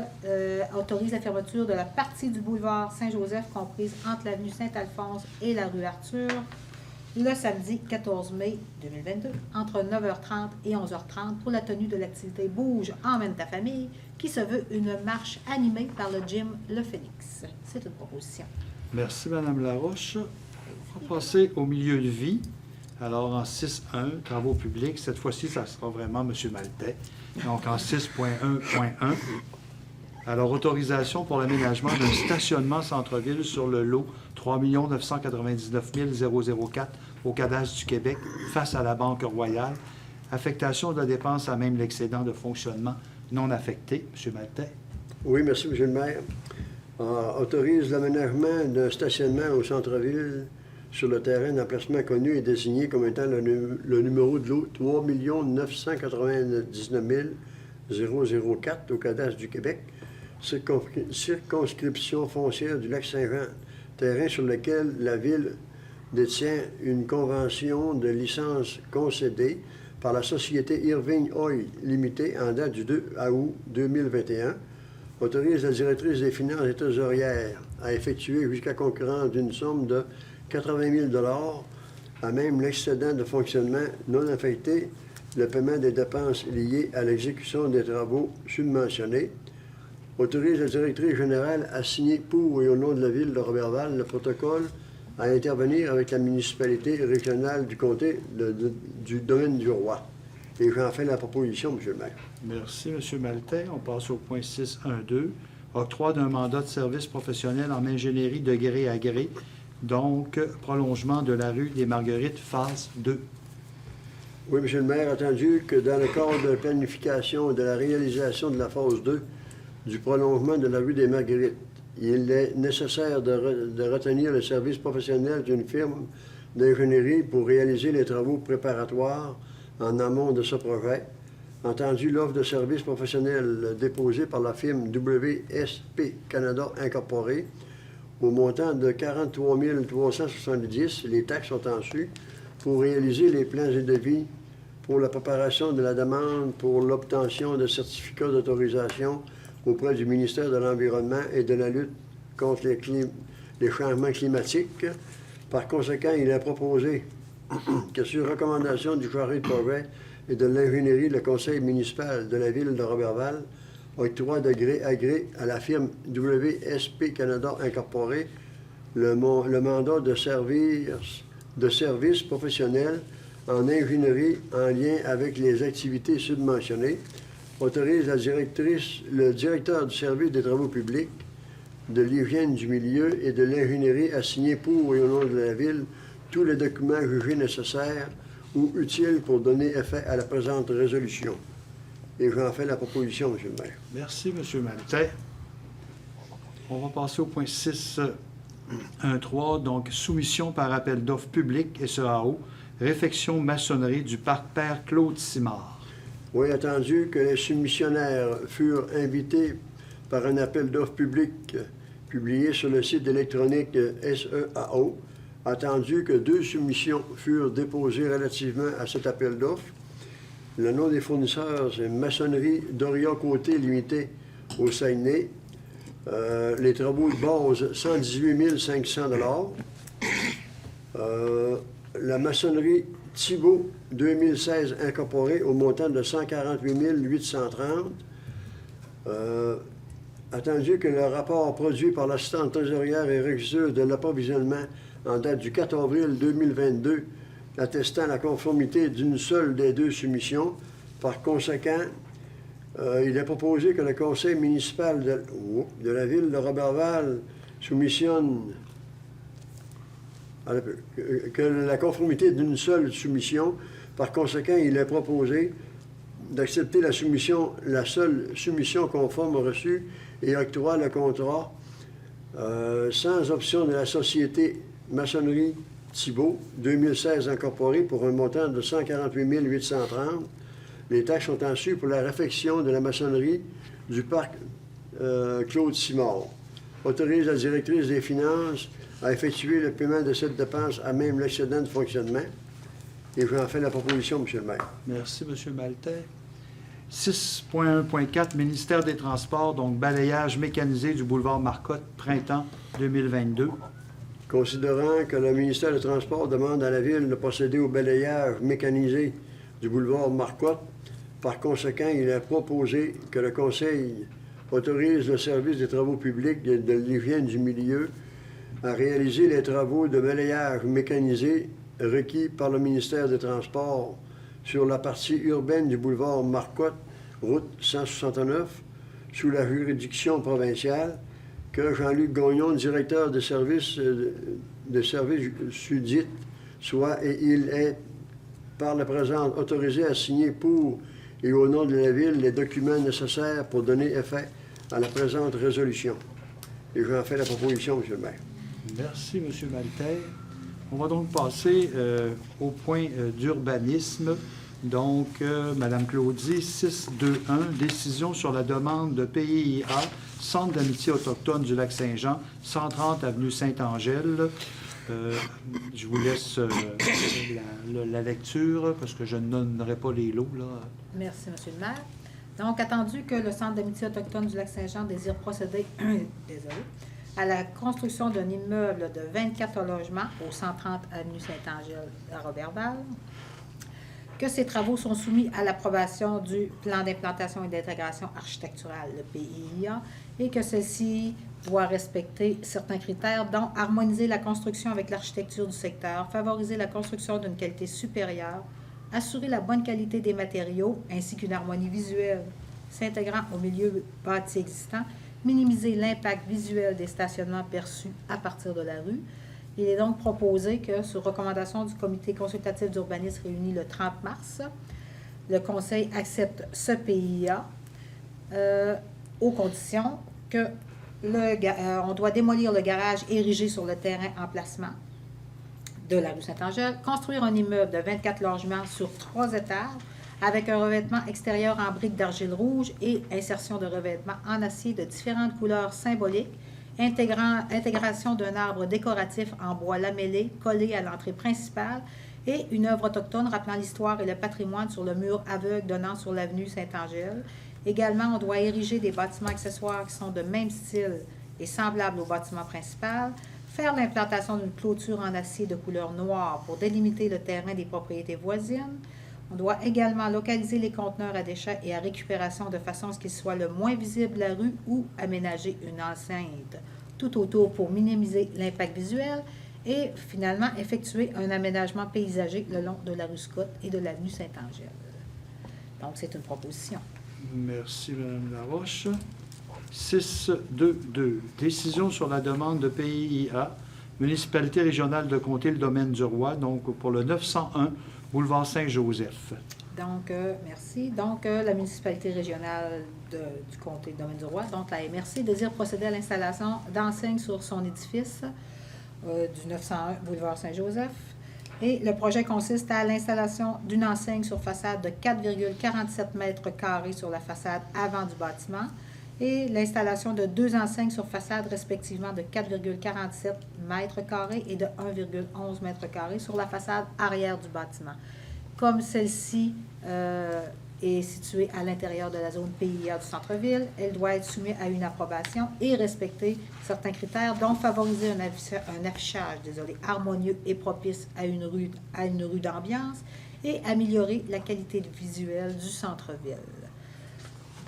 autorise la fermeture de la partie du boulevard Saint-Joseph comprise entre l'avenue Saint-Alphonse et la rue Arthur le samedi 14 mai 2022, entre 9h30 et 11h30 pour la tenue de l'activité Bouge, emmène ta famille, qui se veut une marche animée par le gym Le Phénix. C'est une proposition. Merci, Mme Laroche. On va passer au milieu de vie. Alors, en 6.1, travaux publics, cette fois-ci, ça sera vraiment M. Maltais. Donc, en 6.1.1. Alors, autorisation pour l'aménagement d'un stationnement centre-ville sur le lot 3 999 004 au cadastre du Québec face à la Banque Royale. Affectation de la dépense à même l'excédent de fonctionnement non affecté. M. Maltais. Oui, merci, M. le maire. Autorise l'aménagement d'un stationnement au centre-ville sur le terrain d'emplacement connu et désigné comme étant le numéro de lot 3 999 004 au cadastre du Québec, circonscription foncière du Lac-Saint-Jean, terrain sur lequel la Ville détient une convention de licence concédée par la société Irving Oil Limitée en date du 2 août 2021, autorise la directrice des finances et trésorières à effectuer jusqu'à concurrence d'une somme de 80 000 à même l'excédent de fonctionnement non affecté, le paiement des dépenses liées à l'exécution des travaux subventionnés, autorise la directrice générale à signer pour et au nom de la Ville de Roberval le protocole à intervenir avec la municipalité régionale du comté du domaine du Roi. Et j'en fais la proposition, M. le maire. Merci, M. Maltais. On passe au point 6.1.2. Octroi d'un mandat de service professionnel en ingénierie de gré à gré. Donc, prolongement de la rue des Marguerites, phase 2. Oui, M. le maire, attendu que dans le cadre de la planification de la réalisation de la phase 2 du prolongement de la rue des Marguerites, il est nécessaire de retenir le service professionnel d'une firme d'ingénierie pour réaliser les travaux préparatoires en amont de ce projet. Entendu l'offre de service professionnel déposée par la firme WSP Canada Incorporée au montant de 43 370, les taxes sont en su, pour réaliser les plans et devis pour la préparation de la demande pour l'obtention de certificats d'autorisation auprès du ministère de l'Environnement et de la lutte contre les changements climatiques. Par conséquent, il est proposé que sur recommandation du chargé de projet et de l'ingénierie, le conseil municipal de la Ville de Roberval octroie de gré à gré à la firme WSP Canada Incorporée le mandat de service professionnel en ingénierie en lien avec les activités subventionnées, autorise le directeur du service des travaux publics, de l'hygiène du milieu et de l'ingénierie à signer pour et au nom de la Ville tous les documents jugés nécessaires ou utiles pour donner effet à la présente résolution. Et j'en fais la proposition, M. le maire. Merci, M. Maltais. On va passer au point 6.1.3, donc soumission par appel d'offres public SEAO, réfection maçonnerie du parc Père Claude Simard. Oui, attendu que les soumissionnaires furent invités par un appel d'offres public publié sur le site électronique SEAO, attendu que 2 soumissions furent déposées relativement à cet appel d'offres. Le nom des fournisseurs, c'est Maçonnerie Doria Côté Limité au Saguenay. Les travaux de base, 118 500 La maçonnerie Thibault 2016 incorporée au montant de 148 830. Attendu que le rapport produit par l'assistante trésorière et régisseuse de l'approvisionnement en date du 4 avril 2022 attestant la conformité d'une seule des 2 soumissions. Par conséquent, il est proposé que le conseil municipal de la Ville de Roberval soumissionne que la conformité d'une seule soumission. Par conséquent, il est proposé d'accepter la seule soumission conforme au reçu et octroie le contrat sans option de la société Maçonnerie Thibault 2016 incorporée pour un montant de 148 830. Les tâches sont en su pour la réfection de la maçonnerie du parc Claude Simard. Autorise la directrice des finances à effectuer le paiement de cette dépense à même l'excédent de fonctionnement. Et j'en fais la proposition, M. le maire. Merci, M. Maltais. 6.1.4, Ministère des Transports, donc balayage mécanisé du boulevard Marcotte, printemps 2022. Considérant que le ministère des Transports demande à la Ville de procéder au balayage mécanisé du boulevard Marcotte, par conséquent, il est proposé que le Conseil autorise le service des travaux publics de l'hygiène du milieu à réaliser les travaux de balayage mécanisé requis par le ministère des Transports sur la partie urbaine du boulevard Marcotte, route 169, sous la juridiction provinciale, que Jean-Luc Gagnon, directeur de service sudite, soit et il est par la présente autorisé à signer pour et au nom de la Ville les documents nécessaires pour donner effet à la présente résolution. Et j'en fais la proposition, M. le maire. Merci, M. Maltais. On va donc passer au point d'urbanisme. Donc, Mme Claudie, 6.2.1, décision sur la demande de PIA, Centre d'amitié autochtone du Lac-Saint-Jean, 130 avenue Sainte-Angèle. Je vous laisse la lecture parce que je ne donnerai pas les lots, là. Merci, M. le maire. Donc, attendu que le Centre d'amitié autochtone du Lac-Saint-Jean désire procéder à la construction d'un immeuble de 24 logements au 130 avenue Sainte-Angèle à Roberval, que ces travaux sont soumis à l'approbation du plan d'implantation et d'intégration architecturale, le PIA, et que celle-ci doit respecter certains critères, dont harmoniser la construction avec l'architecture du secteur, favoriser la construction d'une qualité supérieure, assurer la bonne qualité des matériaux, ainsi qu'une harmonie visuelle s'intégrant au milieu bâti existant, minimiser l'impact visuel des stationnements perçus à partir de la rue. Il est donc proposé que, sur recommandation du comité consultatif d'urbanisme réuni le 30 mars, le Conseil accepte ce PIA aux conditions que on doit démolir le garage érigé sur le terrain emplacement de la rue Sainte-Angèle, construire un immeuble de 24 logements sur 3 étages avec un revêtement extérieur en briques d'argile rouge et insertion de revêtements en acier de différentes couleurs symboliques, intégration d'un arbre décoratif en bois lamellé collé à l'entrée principale et une œuvre autochtone rappelant l'histoire et le patrimoine sur le mur aveugle donnant sur l'avenue Sainte-Angèle. Également, on doit ériger des bâtiments accessoires qui sont de même style et semblables au bâtiment principal, faire l'implantation d'une clôture en acier de couleur noire pour délimiter le terrain des propriétés voisines. On doit également localiser les conteneurs à déchets et à récupération de façon à ce qu'ils soient le moins visibles de la rue ou aménager une enceinte tout autour pour minimiser l'impact visuel et finalement effectuer un aménagement paysager le long de la rue Scott et de l'avenue Sainte-Angèle. Donc, c'est une proposition. Merci, Mme Laroche. 6.2.2, décision sur la demande de PIA, municipalité régionale de Comté, le domaine du Roi, donc pour le 901 boulevard Saint-Joseph. Donc, merci. Donc, la municipalité régionale du comté de Domaine-du-Roi, donc la MRC, désire procéder à l'installation d'enseignes sur son édifice du 901 boulevard Saint-Joseph. Et le projet consiste à l'installation d'une enseigne sur façade de 4,47 mètres carrés sur la façade avant du bâtiment et l'installation de 2 enseignes sur façade respectivement de 4,47 mètres carrés et de 1,11 mètres carrés sur la façade arrière du bâtiment. Comme celle-ci est située à l'intérieur de la zone PIA du centre-ville, elle doit être soumise à une approbation et respecter certains critères, dont favoriser un affichage harmonieux et propice à une rue d'ambiance et améliorer la qualité visuelle du centre-ville.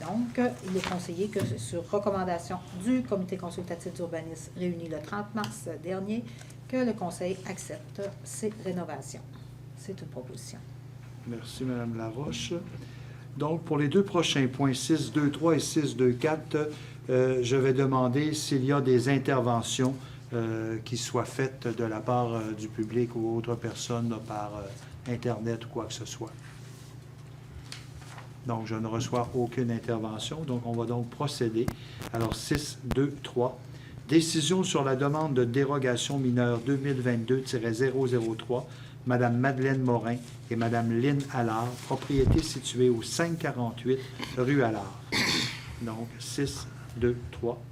Donc, il est conseillé que, sur recommandation du comité consultatif d'urbanisme réuni le 30 mars dernier, que le Conseil accepte ces rénovations. C'est une proposition. Merci, Mme Laroche. Donc, pour les 2 prochains points, 6.2.3 et 6.2.4, je vais demander s'il y a des interventions qui soient faites de la part du public ou autres personnes par Internet ou quoi que ce soit. Donc, je ne reçois aucune intervention. Donc, on va donc procéder. Alors, 6, 2, 3. Décision sur la demande de dérogation mineure 2022-003, Mme Madeleine Morin et Mme Lynne Allard, propriété située au 548 rue Allard. Donc, 6, 2, 3.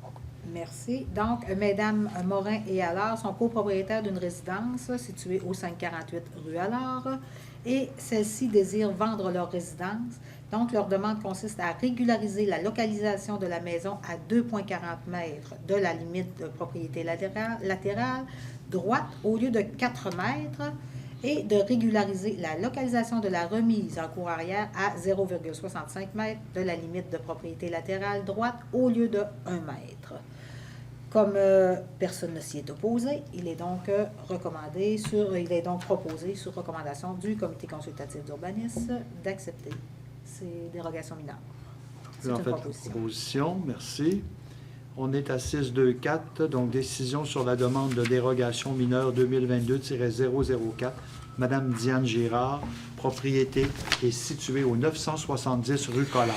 Merci. Donc, Mesdames Morin et Allard sont copropriétaires d'une résidence située au 548 rue Allard et celles-ci désirent vendre leur résidence. Donc, leur demande consiste à régulariser la localisation de la maison à 2,40 mètres de la limite de propriété latérale droite au lieu de 4 mètres et de régulariser la localisation de la remise en cour arrière à 0,65 mètres de la limite de propriété latérale droite au lieu de 1 mètre. Comme personne ne s'y est opposé, il est donc proposé sur recommandation du Comité consultatif d'urbanisme d'accepter ces dérogations mineures. C'est une proposition. Merci. On est à 624, donc décision sur la demande de dérogation mineure 2022-004. Madame Diane Girard, propriété est située au 970 rue Collard.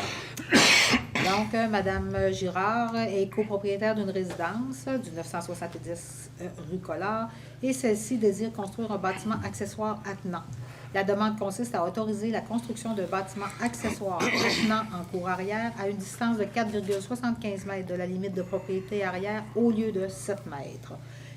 Donc, Madame Girard est copropriétaire d'une résidence du 970 rue Collard et celle-ci désire construire un bâtiment accessoire attenant. La demande consiste à autoriser la construction d'un bâtiment accessoire attenant en cour arrière à une distance de 4,75 mètres de la limite de propriété arrière au lieu de 7 mètres.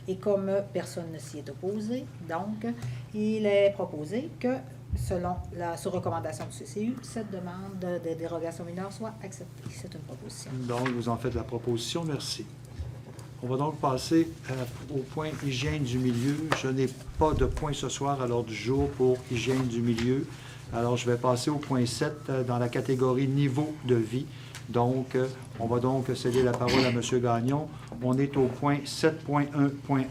Et comme personne ne s'y est opposé, donc, il est proposé que, sur recommandation du CCU, cette demande de dérogation mineure soit acceptée. C'est une proposition. Donc, vous en faites la proposition. Merci. On va donc passer au point hygiène du milieu. Je n'ai pas de point ce soir à l'ordre du jour pour hygiène du milieu. Alors, je vais passer au point 7 dans la catégorie niveau de vie. Donc, on va donc céder la parole à M. Gagnon. On est au point 7.1.1.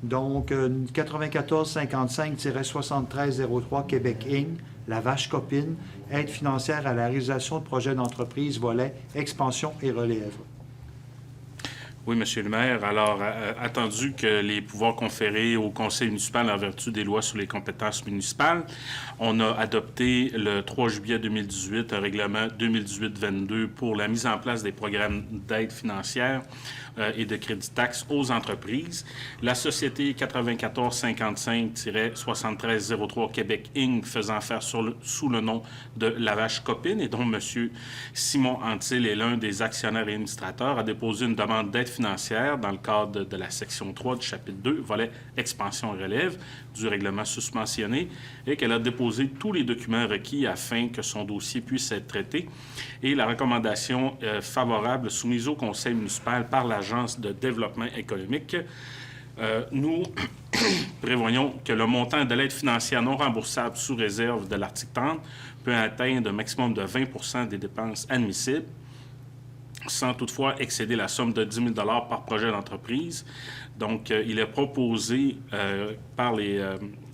Donc, 9455-7303 Québec Inc., La Vache Copine, aide financière à la réalisation de projets d'entreprise, volet expansion et relève. Oui, Monsieur le maire. Alors, attendu que les pouvoirs conférés au conseil municipal en vertu des lois sur les compétences municipales, on a adopté le 3 juillet 2018 un règlement 2018-22 pour la mise en place des programmes d'aide financière et de crédit taxe aux entreprises. La société 9455-7303 Québec Inc., faisant affaire sous le nom de La Vache Copine et dont M. Simon Antil est l'un des actionnaires et administrateurs, a déposé une demande d'aide financière dans le cadre de la section 3 du chapitre 2, volet expansion et relève du règlement susmentionné, et qu'elle a déposé tous les documents requis afin que son dossier puisse être traité. Et la recommandation favorable soumise au conseil municipal par l'Agence de développement économique, nous prévoyons que le montant de l'aide financière non remboursable sous réserve de l'article 30 peut atteindre un maximum de 20 des dépenses admissibles, sans toutefois excéder la somme de 10 000 $ par projet d'entreprise. Donc, il est proposé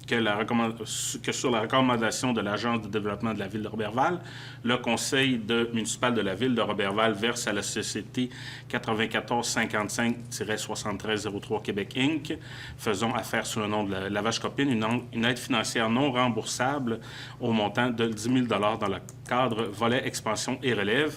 que sur la recommandation de l'Agence de développement de la Ville de Roberval, le conseil municipal de la Ville de Roberval verse à la société 9455-7303 Québec Inc., faisant affaire sous le nom de La Vache Copine, une aide financière non remboursable au montant de 10 000 $ dans le cadre volet expansion et relève,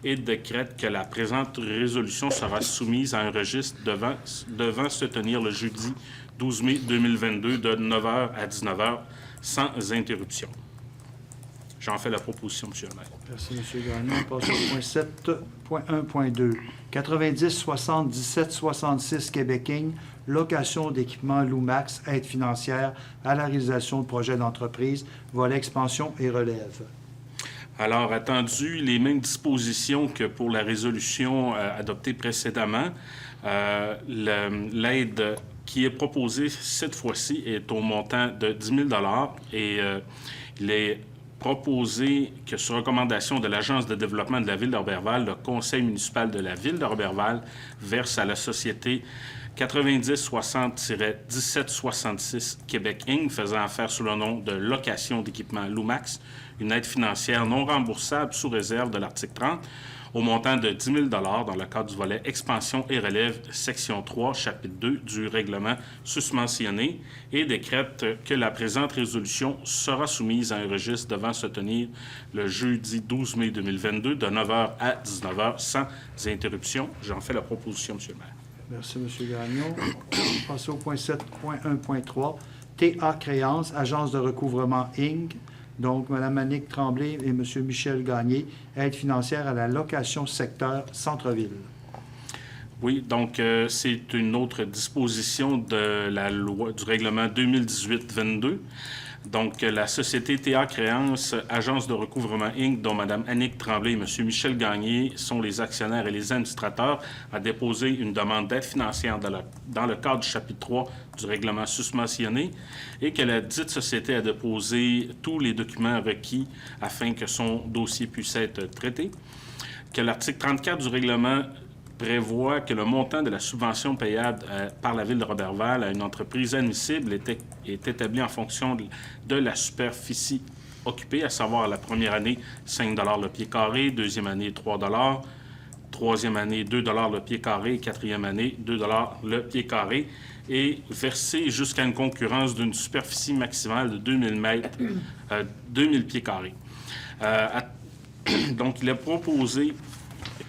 et décrète que la présente résolution sera soumise à un registre devant se tenir le jeudi 12 mai 2022 de 9h à 19h sans interruption. J'en fais la proposition, M. le maire. Merci, M. Gagnon. On passe au point 7.1.2. 90-77-66 Québec Inc., location d'équipement Lumax, aide financière à la réalisation de projets d'entreprise, volet expansion et relève. Alors, attendu les mêmes dispositions que pour la résolution adoptée précédemment, l'aide qui est proposée cette fois-ci est au montant de 10 000 $ et il est proposé que, sur recommandation de l'Agence de développement de la Ville de Roberval, le conseil municipal de la Ville de Roberval verse à la société 90-60-1766 Québec Inc., faisant affaire sous le nom de location d'équipement Lumax, une aide financière non remboursable sous réserve de l'article 30 au montant de 10 000 dans le cadre du volet Expansion et relève, section 3, chapitre 2 du règlement susmentionné et décrète que la présente résolution sera soumise à un registre devant se tenir le jeudi 12 mai 2022 de 9h à 19h sans interruption. J'en fais la proposition, M. le maire. Merci, M. Gagnon. On passe au point 7.1.3. TA Créance, Agence de recouvrement Inc. Donc, Mme Annick Tremblay et M. Michel Gagné, aide financière à la location secteur centre-ville. Oui, donc c'est une autre disposition de la loi du règlement 2018-22. Donc, la société TA Créance, Agence de recouvrement Inc., dont Mme Annick Tremblay et M. Michel Gagné sont les actionnaires et les administrateurs, a déposé une demande d'aide financière dans le cadre du chapitre 3 du règlement susmentionné et que la dite société a déposé tous les documents requis afin que son dossier puisse être traité, que l'article 34 du règlement prévoit que le montant de la subvention payable par la Ville de Roberval à une entreprise admissible est établi en fonction de la superficie occupée, à savoir la première année, 5 $ le pied carré, deuxième année, 3 $, troisième année, 2 $ le pied carré, quatrième année, 2 $ le pied carré, et versé jusqu'à une concurrence d'une superficie maximale de 2000 pieds carrés. Donc, il est proposé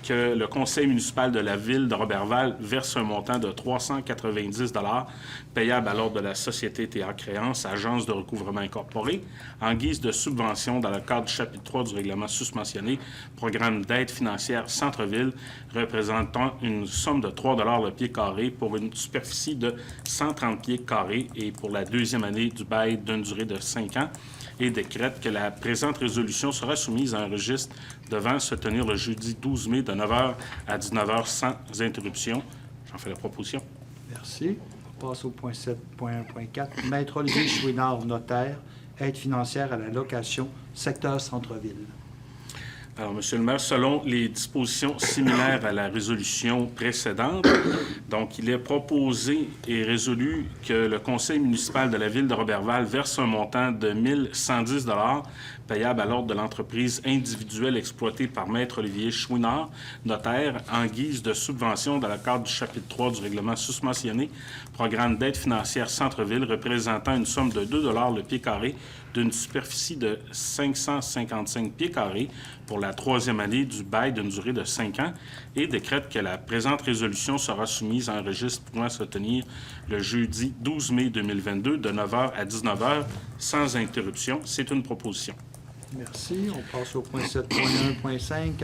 que le conseil municipal de la Ville de Roberval verse un montant de 390 $ payable à l'ordre de la société TA Créance, Agence de recouvrement incorporée, en guise de subvention dans le cadre du chapitre 3 du règlement susmentionné, programme d'aide financière Centre-Ville, représentant une somme de 3 $ le pied carré pour une superficie de 130 pieds carrés et pour la deuxième année du bail d'une durée de 5 ans, et décrète que la présente résolution sera soumise à un registre devant se tenir le jeudi 12 mai de 9h à 19h sans interruption. J'en fais la proposition. Merci. On passe au point 7.1.4. Maître Olivier Chouinard, notaire, aide financière à la location, secteur centre-ville. Alors, Monsieur le maire, selon les dispositions similaires à la résolution précédente, donc il est proposé et résolu que le conseil municipal de la Ville de Roberval verse un montant de 1 110 $ payable à l'ordre de l'entreprise individuelle exploitée par Maître Olivier Chouinard, notaire, en guise de subvention dans le cadre du chapitre 3 du règlement susmentionné, programme d'aide financière Centre-Ville représentant une somme de 2 $ le pied carré d'une superficie de 555 pieds carrés pour la troisième année du bail d'une durée de 5 ans et décrète que la présente résolution sera soumise à un registre pouvant se tenir le jeudi 12 mai 2022 de 9h à 19h sans interruption. C'est une proposition. Merci. On passe au point 7.1.5,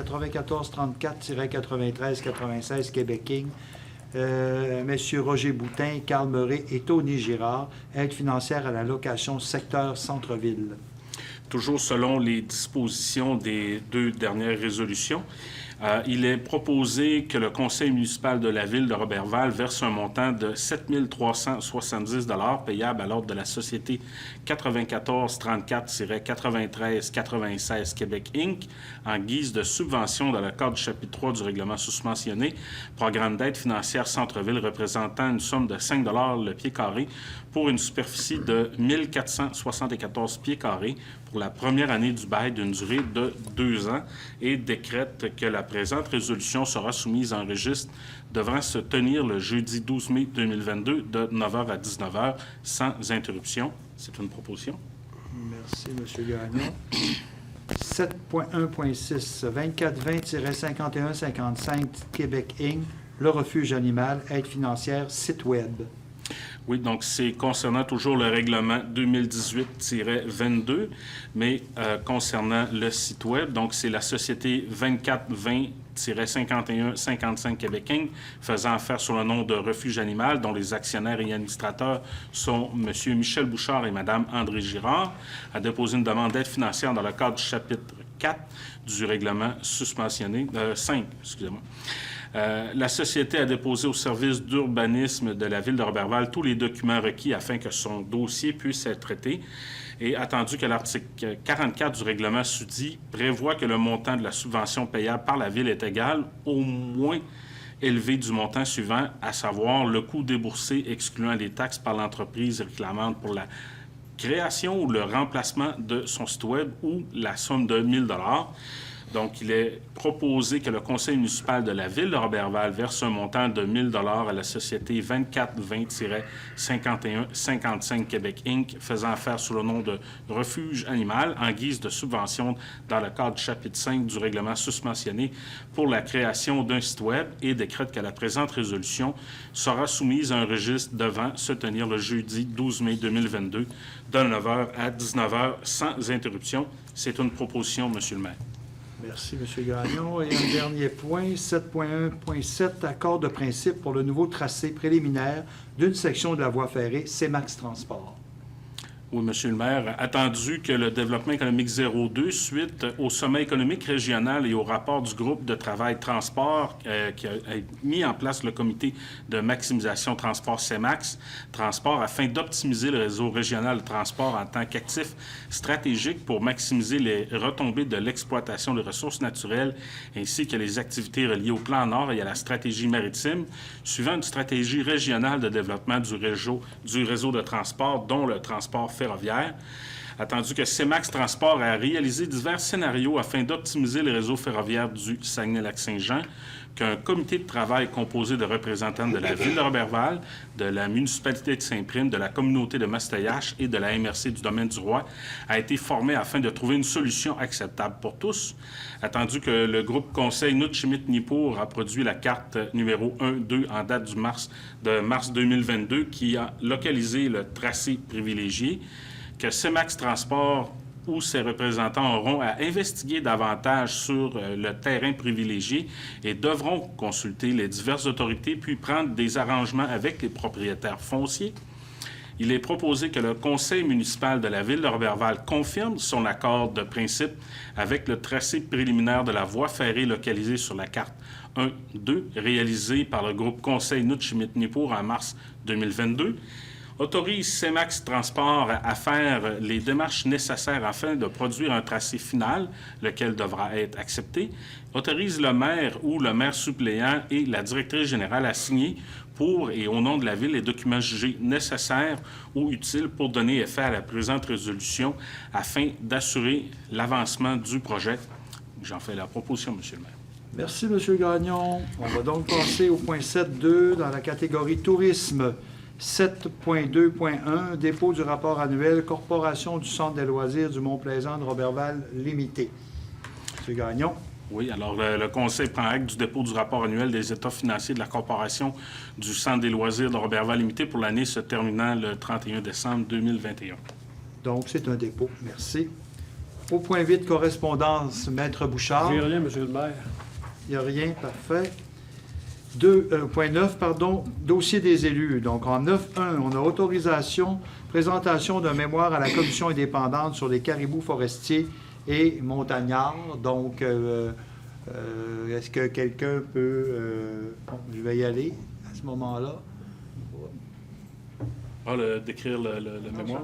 9434-93-96 Québec Inc. Messieurs Roger Boutin, Carl Meuret et Tony Girard, aide financière à la location secteur centre-ville. Toujours selon les dispositions des deux dernières résolutions, il est proposé que le conseil municipal de la Ville de Roberval verse un montant de 7 370 $ payable à l'ordre de la société 9434-93-96 Québec Inc. en guise de subvention dans le cadre du chapitre 3 du règlement susmentionné, programme d'aide financière Centre-Ville représentant une somme de 5 $ le pied carré pour une superficie de 1474 pieds carrés pour la première année du bail d'une durée de 2 ans et décrète que la présente résolution sera soumise en registre devant se tenir le jeudi 12 mai 2022 de 9h à 19h sans interruption. C'est une proposition. Merci, M. Gagnon. 7.1.6, 2420-5155 Québec Inc., le refuge animal, aide financière, site Web. Oui, donc c'est concernant toujours le règlement 2018-22, mais concernant le site Web. Donc, c'est la société 2420-5155 Québec Inc., faisant affaire sur le nom de Refuge Animal, dont les actionnaires et administrateurs sont M. Michel Bouchard et Mme André Girard, a déposé une demande d'aide financière dans le cadre du chapitre 4 du règlement susmentionné, 5, excusez-moi. La société a déposé au service d'urbanisme de la Ville de Roberval tous les documents requis afin que son dossier puisse être traité. Et attendu que l'article 44 du règlement susdit prévoit que le montant de la subvention payable par la Ville est égal au moins élevé du montant suivant, à savoir le coût déboursé excluant les taxes par l'entreprise réclamante pour la création ou le remplacement de son site Web ou la somme de 1 000 $. Donc, il est proposé que le conseil municipal de la ville de Roberval verse un montant de 1 000 $ à la société 2420-5155 Québec Inc., faisant affaire sous le nom de Refuge Animal, en guise de subvention dans le cadre du chapitre 5 du règlement susmentionné pour la création d'un site Web, et décrète que la présente résolution sera soumise à un registre devant se tenir le jeudi 12 mai 2022 de 9h à 19h sans interruption. C'est une proposition, Monsieur le maire. Merci, M. Gagnon. Et un dernier point, 7.1.7, accord de principe pour le nouveau tracé préliminaire d'une section de la voie ferrée CEMAX Transport. Oui, Monsieur le maire, attendu que le développement économique 02, suite au sommet économique régional et au rapport du groupe de travail transport qui a mis en place le comité de maximisation transport CEMAX Transport afin d'optimiser le réseau régional de transport en tant qu'actif stratégique pour maximiser les retombées de l'exploitation des ressources naturelles ainsi que les activités reliées au plan Nord et à la stratégie maritime, suivant une stratégie régionale de développement du réseau de transport, dont le transport ferroviaire. Attendu que CEMAX Transport a réalisé divers scénarios afin d'optimiser le réseau ferroviaire du Saguenay-Lac-Saint-Jean, qu'un comité de travail composé de représentants de la Ville de Roberval, de la municipalité de Saint-Prime, de la communauté de Mastayache et de la MRC du Domaine du Roi a été formé afin de trouver une solution acceptable pour tous. Attendu que le groupe conseil Nut-Chimit-Nippur a produit la carte numéro 1-2 en date de mars 2022 qui a localisé le tracé privilégié, que CEMAX Transport ou ses représentants auront à investiguer davantage sur le terrain privilégié et devront consulter les diverses autorités puis prendre des arrangements avec les propriétaires fonciers. Il est proposé que le conseil municipal de la Ville de Roberval confirme son accord de principe avec le tracé préliminaire de la voie ferrée localisée sur la carte 1-2 réalisée par le groupe conseil Nut-Chimit-Nippur en mars 2022, autorise CEMAX Transport à faire les démarches nécessaires afin de produire un tracé final, lequel devra être accepté, autorise le maire ou le maire suppléant et la directrice générale à signer pour et au nom de la Ville les documents jugés nécessaires ou utiles pour donner effet à la présente résolution afin d'assurer l'avancement du projet. J'en fais la proposition, Monsieur le maire. Merci, M. Gagnon. On va donc passer au point 7.2 dans la catégorie tourisme. 7.2.1, dépôt du rapport annuel Corporation du Centre des loisirs du Mont-Plaisant de Roberval Limité. M. Gagnon. Oui, alors le Conseil prend acte du dépôt du rapport annuel des états financiers de la Corporation du Centre des loisirs de Roberval Limité pour l'année se terminant le 31 décembre 2021. Donc, c'est un dépôt. Merci. Au point 8, correspondance, Maître Bouchard. J'ai rien, M. le maire. Il n'y a rien, parfait. Point 9, dossier des élus. Donc, en 9.1, on a autorisation, présentation d'un mémoire à la commission indépendante sur les caribous forestiers et montagnards. Donc, est-ce que quelqu'un peut... je vais y aller à ce moment-là. Décrire le mémoire.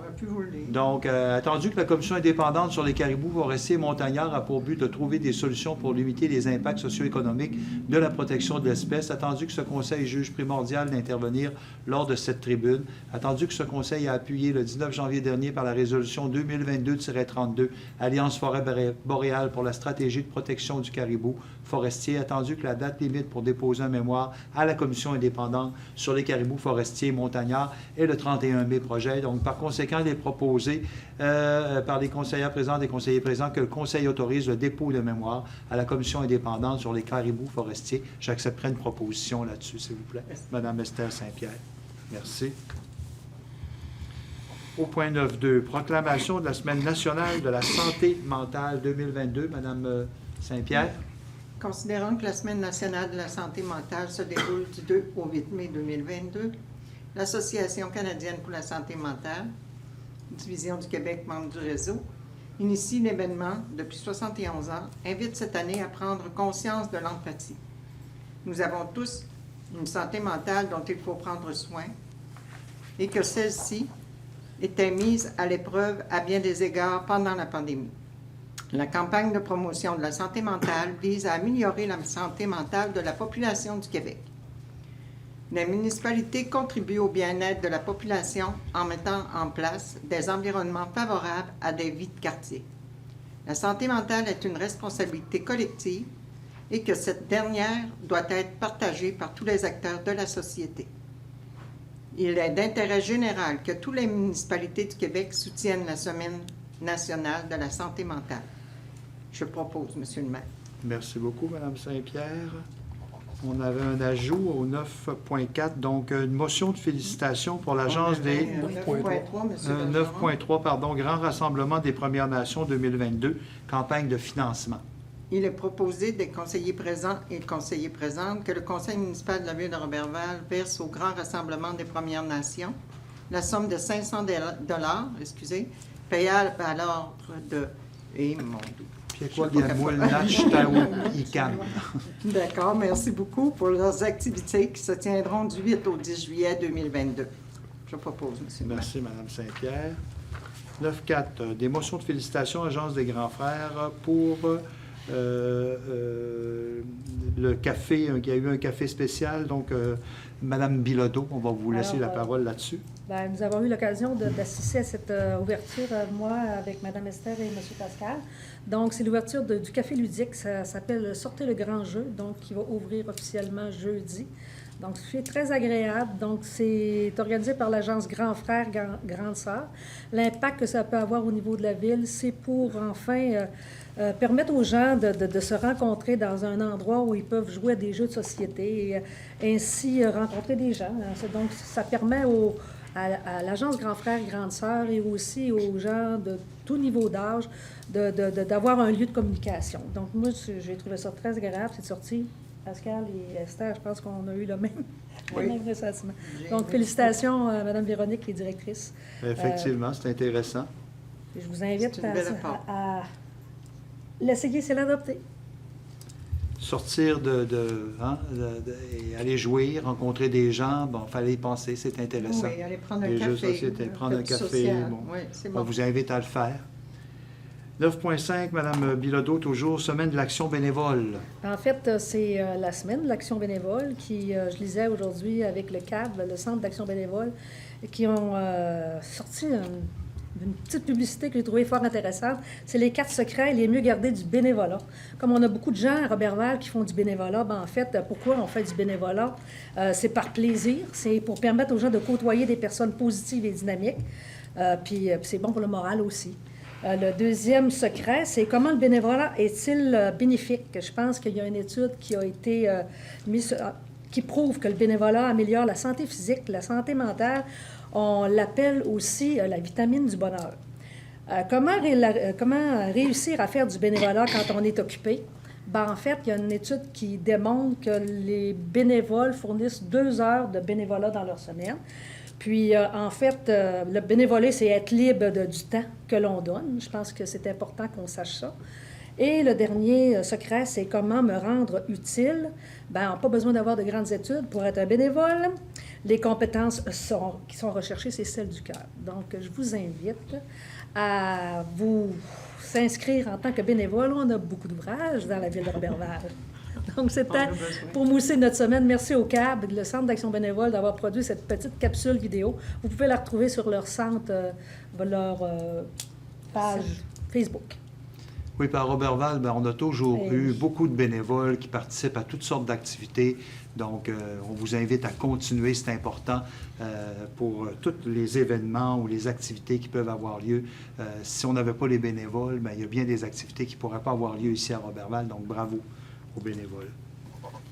Donc, attendu que la commission indépendante sur les caribous forestiers et montagnards a pour but de trouver des solutions pour limiter les impacts socio-économiques de la protection de l'espèce, attendu que ce conseil juge primordial d'intervenir lors de cette tribune, attendu que ce conseil a appuyé le 19 janvier dernier par la résolution 2022-32 Alliance forêt boréale pour la stratégie de protection du caribou forestier, attendu que la date limite pour déposer un mémoire à la commission indépendante sur les caribous forestiers et montagnards est le 31 mai projet. Donc, par conséquent, il est proposé par les conseillères présentes et conseillers présents que le Conseil autorise le dépôt de mémoire à la commission indépendante sur les caribous forestiers. J'accepterai une proposition là-dessus, s'il vous plaît. Madame Esther Saint-Pierre. Merci. Au point 9.2, proclamation de la Semaine nationale de la santé mentale 2022. Madame Saint-Pierre. Considérant que la Semaine nationale de la santé mentale se déroule du 2 au 8 mai 2022, l'Association canadienne pour la santé mentale, division du Québec, membre du réseau, initie l'événement depuis 71 ans, invite cette année à prendre conscience de l'empathie. Nous avons tous une santé mentale dont il faut prendre soin et que celle-ci était mise à l'épreuve à bien des égards pendant la pandémie. La campagne de promotion de la santé mentale vise à améliorer la santé mentale de la population du Québec. Les municipalités contribuent au bien-être de la population en mettant en place des environnements favorables à des vies de quartier. La santé mentale est une responsabilité collective et que cette dernière doit être partagée par tous les acteurs de la société. Il est d'intérêt général que toutes les municipalités du Québec soutiennent la Semaine nationale de la santé mentale. Je propose, Monsieur le maire. Merci beaucoup, Mme Saint-Pierre. On avait un ajout au 9.4, donc une motion de félicitations pour l'Agence des... 9.3, Monsieur Bergeron. 9.3, pardon, Grand Rassemblement des Premières Nations 2022, campagne de financement. Il est proposé des conseillers présents et conseillers présentes que le conseil municipal de la ville de Roberval verse au Grand Rassemblement des Premières Nations la somme de 500 $, payable à l'ordre de... Et mon Dieu. D'accord, merci beaucoup pour leurs activités qui se tiendront du 8 au 10 juillet 2022. Je propose, M. le maire. Merci, Mme Saint-Pierre. 9.4, des motions de félicitations, Agence des Grands Frères, pour le café, il y a eu un café spécial, donc Mme Bilodeau, on va vous laisser la parole là-dessus. Bien, nous avons eu l'occasion d'assister à cette ouverture, moi, avec Mme Esther et M. Pascal. Donc, c'est l'ouverture du café ludique, ça s'appelle Sortez le grand jeu, donc qui va ouvrir officiellement jeudi. Donc, c'est très agréable. Donc, c'est organisé par l'agence Grand Frère, Grande Sœur. L'impact que ça peut avoir au niveau de la ville, c'est pour enfin permettre aux gens de se rencontrer dans un endroit où ils peuvent jouer à des jeux de société et ainsi rencontrer des gens. Donc, ça permet à l'agence Grand Frère, Grande Sœur et aussi aux gens de tout niveau d'âge d'avoir un lieu de communication. Donc, moi, j'ai trouvé ça très agréable, cette sortie. Pascal et Esther, je pense qu'on a eu le même ressentiment. Donc, félicitations à Mme Véronique, qui est directrice. Effectivement, c'est intéressant. Je vous invite à l'essayer, c'est l'adopter. Sortir et aller jouer, rencontrer des gens, bon, il fallait y penser, c'est intéressant. Oui, aller prendre un les café. Jeux de société, prendre un café, social. bon. Oui, c'est bon. On vous invite à le faire. 9.5, Mme Bilodeau, toujours, Semaine de l'action bénévole. En fait, c'est la semaine de l'action bénévole qui, je lisais aujourd'hui avec le CAB, le Centre d'action bénévole, qui ont sorti une petite publicité que j'ai trouvée fort intéressante. C'est les 4 secrets les mieux gardés du bénévolat. Comme on a beaucoup de gens à Roberval qui font du bénévolat, ben en fait, pourquoi on fait du bénévolat? C'est par plaisir, c'est pour permettre aux gens de côtoyer des personnes positives et dynamiques, puis c'est bon pour le moral aussi. Le deuxième secret, c'est comment le bénévolat est-il bénéfique? Je pense qu'il y a une étude qui a été mise, qui prouve que le bénévolat améliore la santé physique, la santé mentale. On l'appelle aussi la vitamine du bonheur. Comment réussir à faire du bénévolat quand on est occupé? Ben, en fait, il y a une étude qui démontre que les bénévoles fournissent 2 heures de bénévolat dans leur semaine. Puis, en fait, le bénévolat, c'est être libre du temps que l'on donne. Je pense que c'est important qu'on sache ça. Et le dernier secret, c'est comment me rendre utile. Bien, on n'a pas besoin d'avoir de grandes études pour être un bénévole. Les compétences qui sont recherchées, c'est celles du cœur. Donc, je vous invite à vous s'inscrire en tant que bénévole. On a beaucoup d'ouvrages dans la ville de Roberval. Donc, c'était pour mousser notre semaine. Merci au CAB, le Centre d'action bénévole, d'avoir produit cette petite capsule vidéo. Vous pouvez la retrouver sur leur leur page Facebook. Oui, par Roberval, ben, on a toujours eu beaucoup de bénévoles qui participent à toutes sortes d'activités. Donc, on vous invite à continuer, c'est important pour tous les événements ou les activités qui peuvent avoir lieu. Si on n'avait pas les bénévoles, ben, il y a bien des activités qui ne pourraient pas avoir lieu ici à Roberval. Donc, bravo aux bénévoles.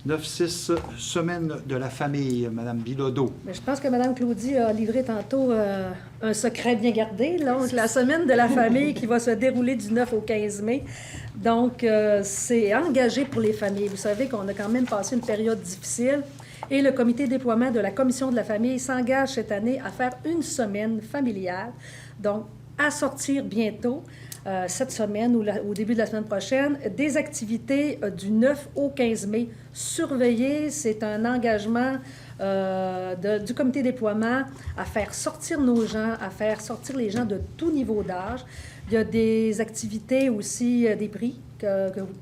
9-6, Semaine de la famille, Mme Bilodeau. Mais je pense que Mme Claudie a livré tantôt un secret bien gardé. Donc, la Semaine de la famille qui va se dérouler du 9 au 15 mai. Donc, c'est engagé pour les familles. Vous savez qu'on a quand même passé une période difficile et le comité de déploiement de la Commission de la famille s'engage cette année à faire une semaine familiale. Donc, à sortir bientôt. Cette semaine ou au début de la semaine prochaine, des activités du 9 au 15 mai. Surveiller, c'est un engagement du comité de déploiement à faire sortir nos gens, à faire sortir les gens de tout niveau d'âge. Il y a des activités aussi, des prix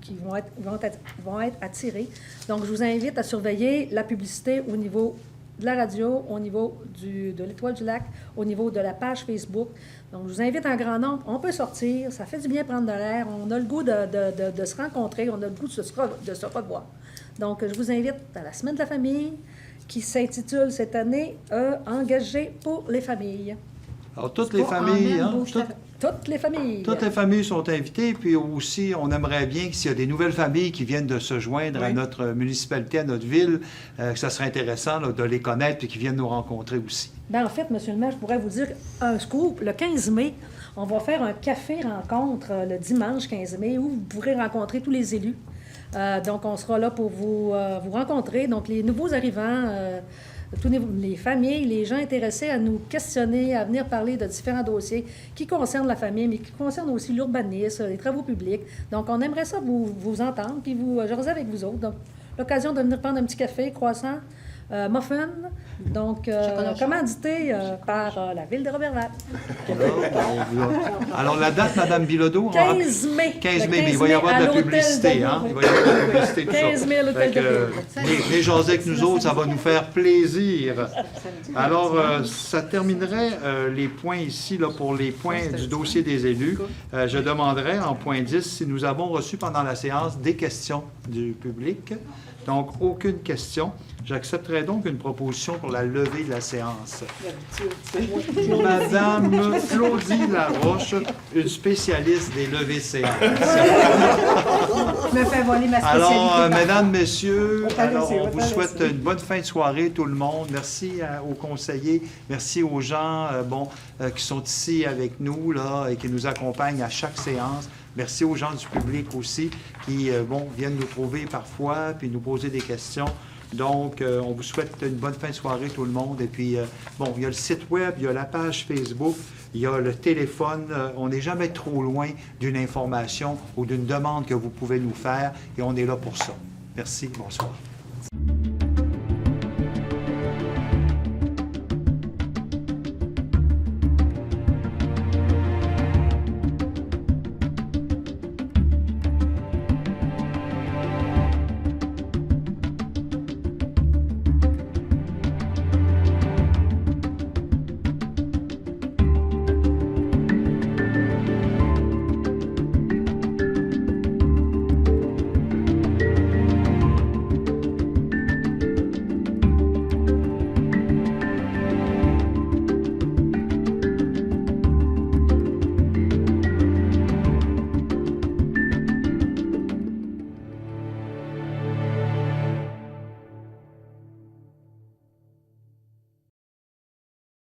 qui vont être attirés. Donc, je vous invite à surveiller la publicité au niveau de la radio, au niveau de l'Étoile du Lac, au niveau de la page Facebook. Donc, je vous invite en grand nombre. On peut sortir, ça fait du bien prendre de l'air. On a le goût de se rencontrer, on a le goût de se revoir. Donc, je vous invite à la Semaine de la famille qui s'intitule cette année « Engagé pour les familles ». Alors, toutes les familles, hein, toutes les familles. Toutes les familles sont invitées, puis aussi, on aimerait bien que s'il y a des nouvelles familles qui viennent de se joindre à notre municipalité, à notre ville, que ça serait intéressant là, de les connaître et qu'ils viennent nous rencontrer aussi. Bien, en fait, M. le maire, je pourrais vous dire un scoop. Le 15 mai, on va faire un café-rencontre le dimanche 15 mai où vous pourrez rencontrer tous les élus. Donc, on sera là pour vous rencontrer. Donc, les nouveaux arrivants, les familles, les gens intéressés à nous questionner, à venir parler de différents dossiers qui concernent la famille, mais qui concernent aussi l'urbanisme, les travaux publics. Donc, on aimerait ça vous entendre, puis jaser avec vous autres. Donc, l'occasion de venir prendre un petit café, croissant, muffin, donc commandité par la Ville de Roberval. Alors, la date, Mme Bilodeau? 15 mai. 15 mai, mais il va y avoir de la publicité, hein? Il va y avoir de la publicité, tout ça. 15 mai à l'hôtel de ville. Les jaser avec nous autres, ça va nous faire plaisir. Alors, ça terminerait les points ici, là, pour les points du dossier des élus. Je demanderais, en point 10, si nous avons reçu pendant la séance des questions du public. Donc, aucune question. J'accepterai donc une proposition pour la levée de la séance. Madame Claudie Laroche, une spécialiste des levées de séance. Je me fais voler ma spécialité. Alors, mesdames, messieurs, on vous souhaite une bonne fin de soirée, tout le monde. Merci aux conseillers, merci aux gens qui sont ici avec nous là, et qui nous accompagnent à chaque séance. Merci aux gens du public aussi qui viennent nous trouver parfois puis nous poser des questions. Donc, on vous souhaite une bonne fin de soirée, tout le monde. Et puis, il y a le site web, il y a la page Facebook, il y a le téléphone. On n'est jamais trop loin d'une information ou d'une demande que vous pouvez nous faire et on est là pour ça. Merci, bonsoir.